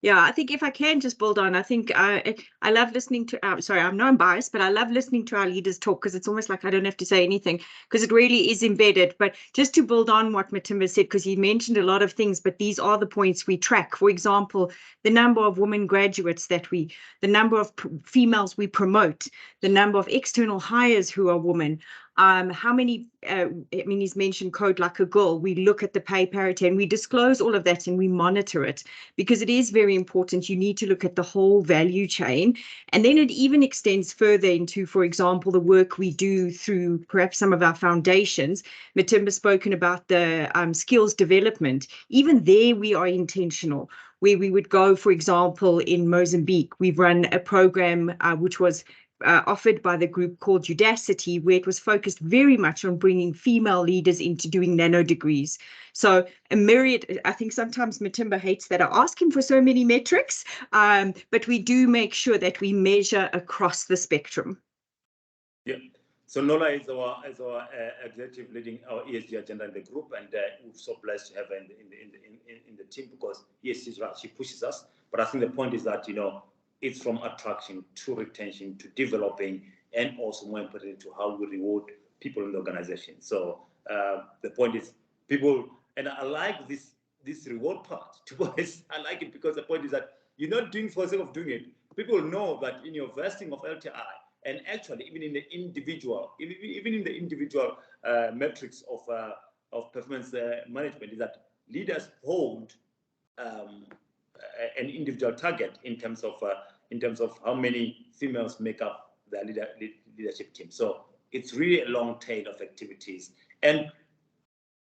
Yeah, I think if I can just build on, I think I love listening to, sorry, I know I'm biased, but I love listening to our leaders talk because it's almost like I don't have to say anything because it really is embedded. But just to build on what Matimba said, because he mentioned a lot of things, but these are the points we track. For example, the number of women graduates the number of females we promote, the number of external hires who are women. How many, I mean, he's mentioned Code Like a Girl. We look at the pay parity and we disclose all of that and we monitor it because it is very important. You need to look at the whole value chain. And then it even extends further into, for example, the work we do through perhaps some of our foundations. Matimba's spoken about the skills development. Even there we are intentional, where we would go, for example, in Mozambique, we've run a program which was offered by the group called Udacity, where it was focused very much on bringing female leaders into doing nano degrees. So a myriad, I think sometimes Matimba hates that I ask him for so many metrics, but we do make sure that we measure across the spectrum. Yeah. So Nola is our executive leading our ESG agenda in the group, and we're so blessed to have her in the team because yes, she's right, she pushes us. But I think the point is that, you know, it's from attraction to retention to developing, and also more importantly to how we reward people in the organization. So the point is people, and I like this reward part. I like it because the point is that you're not doing for the sake of doing it. People know that in your vesting of LTI, and actually even in the individual, metrics of performance management, is that leaders hold an individual target in terms of how many females make up their leadership team. So it's really a long tail of activities. And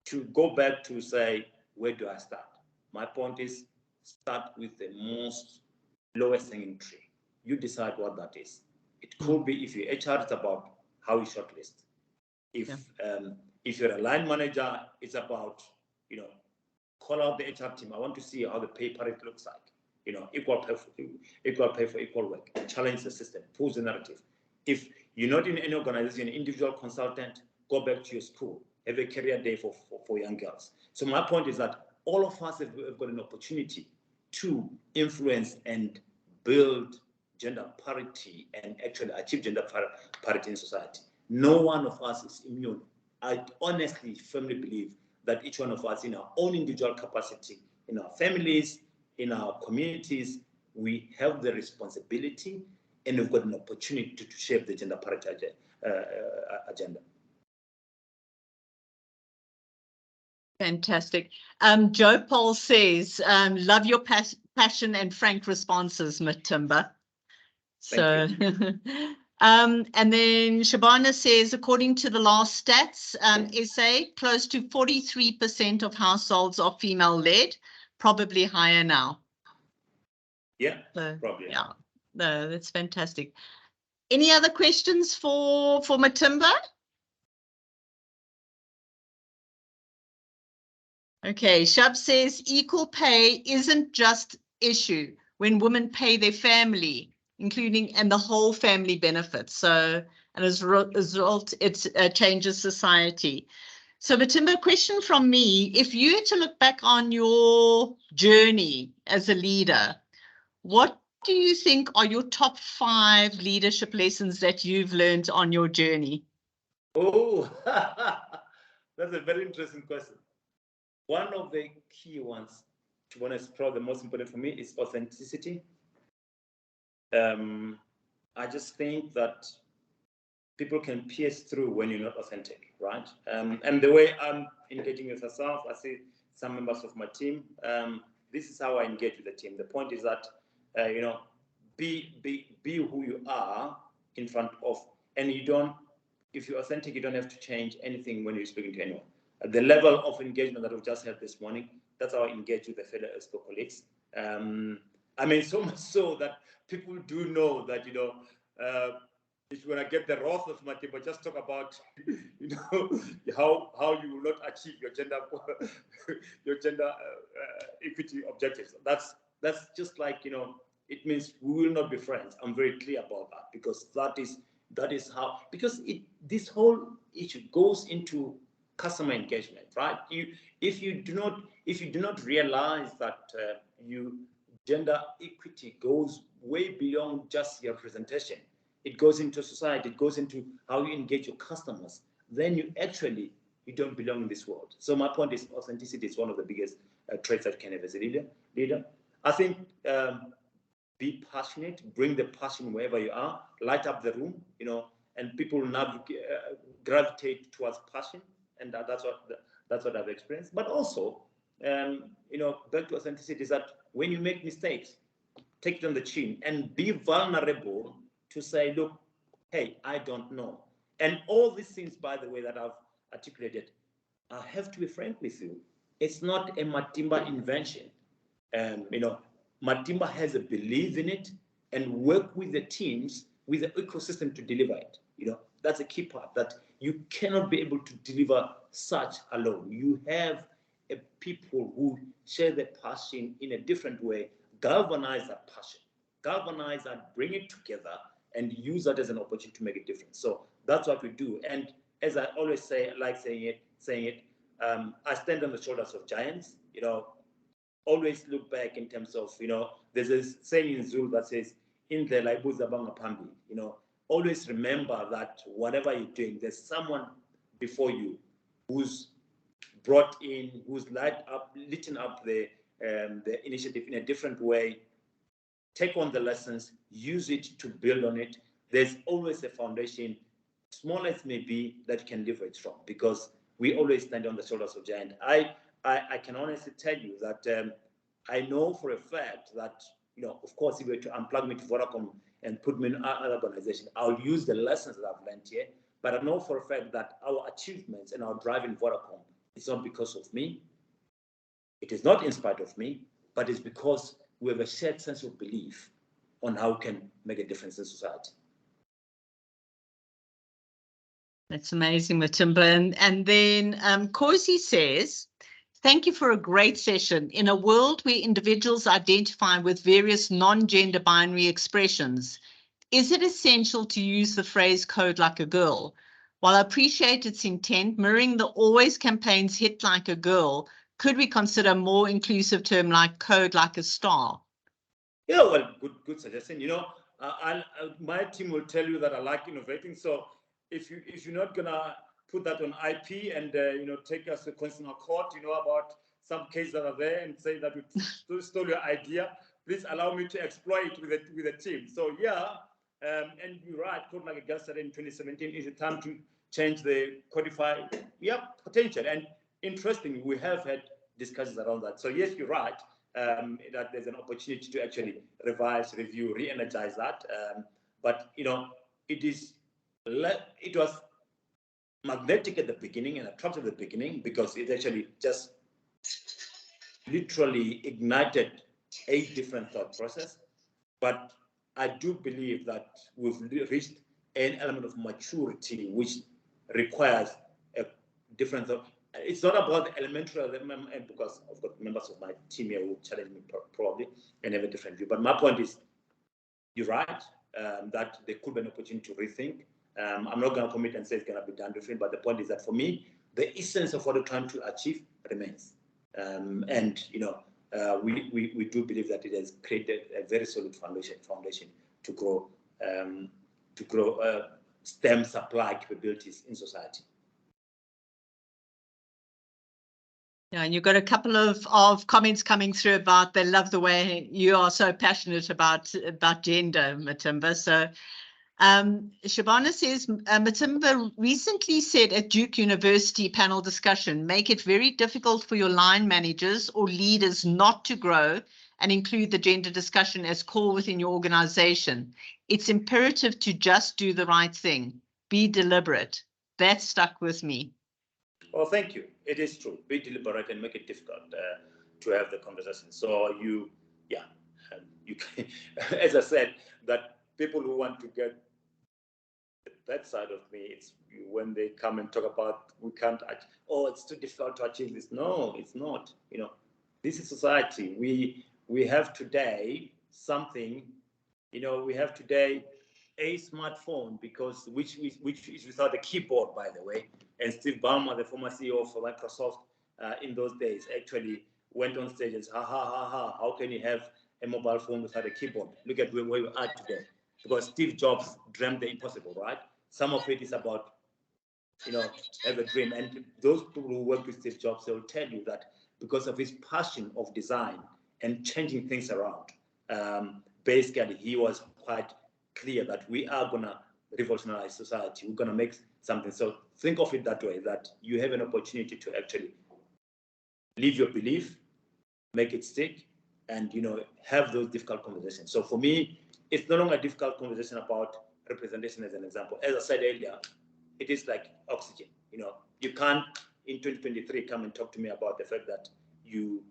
to go back to say, where do I start? My point is, start with the most lowest hanging tree. You decide what that is. It could be, if you're HR, it's about how you shortlist. If you're a line manager, it's about, call out the HR team. I want to see how the pay parity looks like. Equal pay for equal work. Challenge the system. Push the narrative. If you're not in any organization, individual consultant, go back to your school. Have a career day for young girls. So my point is that all of us have got an opportunity to influence and build gender parity and actually achieve gender parity in society. No one of us is immune. I honestly, firmly believe that each one of us, in our own individual capacity, in our families, in our communities, we have the responsibility and we've got an opportunity to shape the gender parity agenda. Fantastic. Joe Paul says, love your passion and frank responses, Matimba. So, and then Shabana says, according to the last stats, SA, close to 43% of households are female-led, probably higher now. Yeah, so, probably. Yeah, no, that's fantastic. Any other questions for Matimba? Okay, Shab says equal pay isn't just issue when women pay their family, including and the whole family benefits. So, and as a result, it changes society. So, Matimba, question from me: if you had to look back on your journey as a leader, what do you think are your top 5 leadership lessons that you've learned on your journey? Oh, that's a very interesting question. One of the key ones, to be honest, probably the most important for me, is authenticity. I just think that people can pierce through when you're not authentic, right? And the way I'm engaging with myself, I see some members of my team. This is how I engage with the team. The point is that, be who you are in front of, and you don't. If you're authentic, you don't have to change anything when you're speaking to anyone. The level of engagement that we just had this morning, that's how I engage with the fellow ESCO colleagues. I mean, so much so that people do know that, if you want to get the wrath of Matimba, just talk about, how you will not achieve your gender equity objectives. That's just like, it means we will not be friends. I'm very clear about that, because that is how, because this whole issue goes into customer engagement, right? If you do not realize that gender equity goes way beyond just your presentation, it goes into society, it goes into how you engage your customers, then you don't belong in this world. So my point is, authenticity is one of the biggest traits that you can have as a leader. I think be passionate, bring the passion wherever you are, light up the room, and people gravitate towards passion, and that's what I've experienced. But also, back to authenticity is that when you make mistakes, take it on the chin and be vulnerable to say, look, hey, I don't know. And all these things, by the way, that I've articulated, I have to be frank with you, it's not a Matimba invention. Matimba has a belief in it and work with the teams, with the ecosystem to deliver it. That's a key part, that you cannot be able to deliver such alone. You have people who share their passion in a different way, galvanize that passion, galvanize that, bring it together, and use that as an opportunity to make a difference. So that's what we do. And as I always say, I like saying it, I stand on the shoulders of giants. Always look back in terms of, there's a saying in Zulu that says, in the laibuza bangaphambi, always remember that whatever you're doing, there's someone before you who's brought in, who's lit up the initiative in a different way. Take on the lessons, use it to build on it. There's always a foundation, small as may be, that you can leverage from, because we always stand on the shoulders of giants. I can honestly tell you that I know for a fact that, of course, if you were to unplug me to Vodacom and put me in another organization, I'll use the lessons that I've learned here, But I know for a fact that our achievements and our drive in Vodacom is not because of me. It is not in spite of me, but it's because we have a shared sense of belief on how we can make a difference in society. That's amazing, Matimba. And then Kosi says, thank you for a great session. In a world where individuals identify with various non-gender binary expressions, is it essential to use the phrase code like a girl? While I appreciate its intent, mirroring the Always campaign's hit like a girl, could we consider a more inclusive term like code like a star? Yeah, well, good suggestion. You know, my team will tell you that I like innovating. So if you're not gonna put that on IP and you know, take us to constitutional court, you know, about some cases that are there and say that we stole your idea, please allow me to exploit with the team. So yeah, and you're right. Code like a girl started in 2017. Is it time to change the codify? Yeah, potential. And interestingly, we have had discussions around that. So yes, you're right. That there's an opportunity to actually revise, review, re-energize that. But you know, it was magnetic at the beginning and attractive at the beginning because it actually just literally ignited a different thought process. But I do believe that we've reached an element of maturity which requires a different thought. It's not about the elementary element because I've got members of my team here who challenge me probably and have a different view. But my point is, you're right, that there could be an opportunity to rethink. I'm not going to commit and say it's going to be done differently, but the point is that for me, the essence of what we're trying to achieve remains. And you know, we do believe that it has created a very solid foundation to grow STEM supply capabilities in society. Yeah, and you've got a couple of comments coming through about they love the way you are so passionate about gender, Matimba. So Shabana says, Matimba recently said at Duke University panel discussion, make it very difficult for your line managers or leaders not to grow and include the gender discussion as core within your organization. It's imperative to just do the right thing. Be deliberate. That stuck with me. Oh, thank you. It is true. Be deliberate and make it difficult to have the conversation. So you can, as I said, that people who want to get that side of me, it's when they come and talk about we can't. Oh, it's too difficult to achieve this. No, it's not. You know, this is society. We have today something. You know, we have today a smartphone because which is without a keyboard, by the way. And Steve Ballmer, the former CEO of Microsoft, in those days actually went on stage and said, how can you have a mobile phone without a keyboard? Look at where we are today. Because Steve Jobs dreamt the impossible, right? Some of it is about, you know, have a dream. And those people who work with Steve Jobs, they will tell you that because of his passion of design and changing things around, basically he was quite clear that we are going to revolutionize society. We're going to make something. So think of it that way, that you have an opportunity to actually live your belief, make it stick, and, you know, have those difficult conversations. So for me, it's no longer a difficult conversation about representation as an example. As I said earlier, it is like oxygen. You know, you can't in 2023 come and talk to me about the fact that you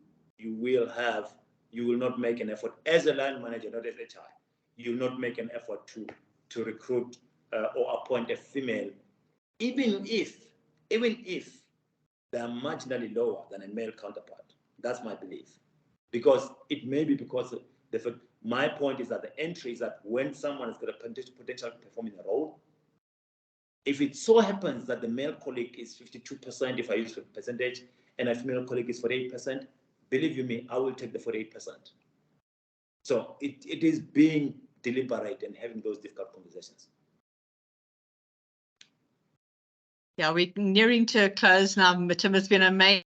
will not make an effort as a line manager, not as HR. You will not make an effort to recruit or appoint a female, even if they are marginally lower than a male counterpart. That's my belief. Because it may be because of the fact, my point is that the entry is that when someone has got a potential to perform in a role, if it so happens that the male colleague is 52%, if I use a percentage, and a female colleague is 48%, believe you me, I will take the 48%. So it is being deliberate and having those difficult conversations. Yeah, we're nearing to a close now. Matimba, it's been amazing.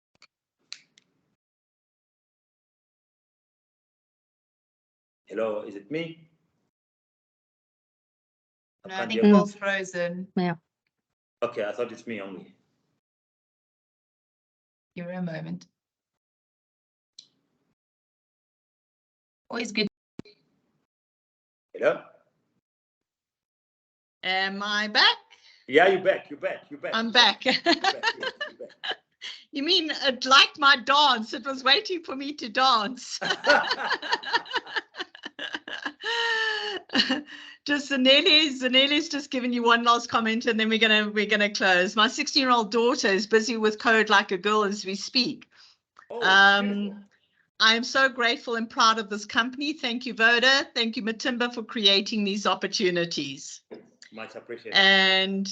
Hello, is it me? No, I think Paul's frozen. Yeah. Okay, I thought it's me only. Give it a moment. Always good. Hello? Am I back? Yeah, you back. I'm back. You back. You mean it liked my dance? It was waiting for me to dance. Just Zanelli's just giving you one last comment, and then we're gonna close. My 16-year-old daughter is busy with code like a girl as we speak. Oh, I am so grateful and proud of this company. Thank you, Voda. Thank you, Matimba, for creating these opportunities. much appreciated. And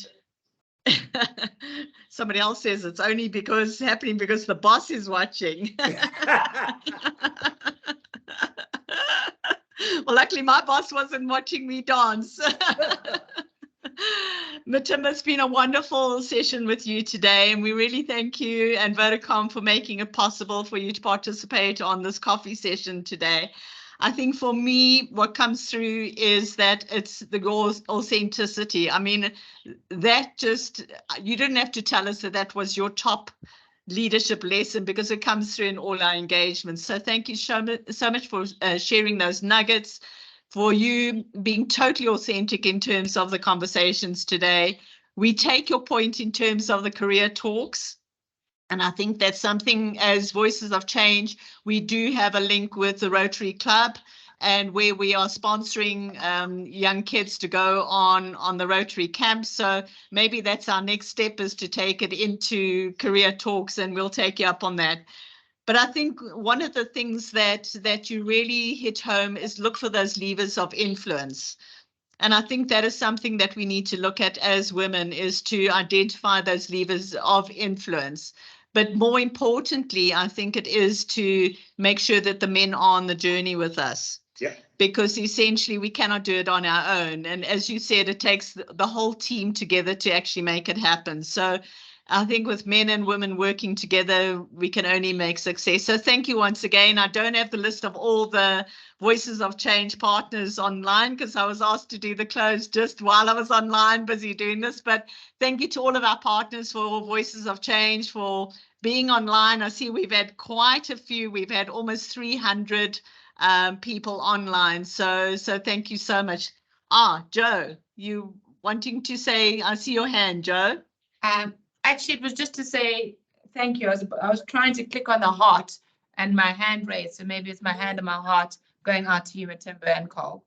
somebody else says it's only happening because the boss is watching. Well, luckily my boss wasn't watching me dance. Matimba, it's been a wonderful session with you today, and we really thank you and Vodacom for making it possible for you to participate on this coffee session today. I think for me, what comes through is that it's the authenticity. I mean, that just, you didn't have to tell us that that was your top leadership lesson, because it comes through in all our engagements. So thank you so much for sharing those nuggets, for you being totally authentic in terms of the conversations today. We take your point in terms of the career talks. And I think that's something, as Voices of Change, we do have a link with the Rotary Club, and where we are sponsoring young kids to go on the Rotary camp. So maybe that's our next step, is to take it into career talks, and we'll take you up on that. But I think one of the things that you really hit home is look for those levers of influence. And I think that is something that we need to look at as women, is to identify those levers of influence. But more importantly, I think it is to make sure that the men are on the journey with us. Yeah. Because essentially we cannot do it on our own. And as you said, it takes the whole team together to actually make it happen. So I think with men and women working together, we can only make success. So thank you once again. I don't have the list of all the Voices of Change partners online, because I was asked to do the close just while I was online busy doing this. But thank you to all of our partners for Voices of Change, for being online. I see we've had quite a few. We've had almost 300 people online. So thank you so much. Joe, you wanting to say, I see your hand, Joe. Actually, it was just to say thank you. I was trying to click on the heart and my hand raised, so maybe it's my hand and my heart going out to you, Matimba and Cole.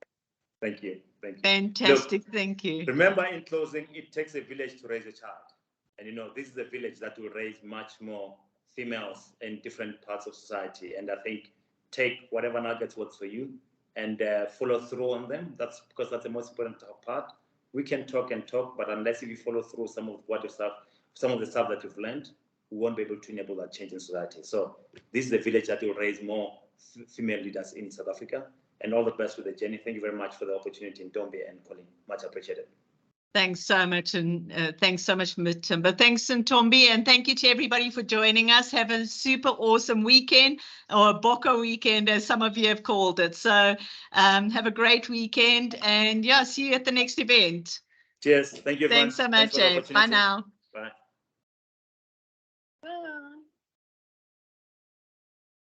Thank you. Fantastic. Look, thank you. Remember, in closing, it takes a village to raise a child. And this is a village that will raise much more females in different parts of society. And I think take whatever nuggets works for you and follow through on them. That's because that's the most important part. We can talk and talk, but unless if you follow through some of the stuff that you've learned, we won't be able to enable that change in society. So this is the village that will raise more female leaders in South Africa. And all the best with the journey. Thank you very much for the opportunity, Ntombi and Colleen. Much appreciated. Thanks so much, and thanks so much, Matimba. Thanks, Ntombi, and thank you to everybody for joining us. Have a super awesome weekend, or a Boko weekend, as some of you have called it. So have a great weekend, and yeah, see you at the next event. Cheers. Thank you, everyone. Thanks so much. Thanks for the Bye opportunity. now.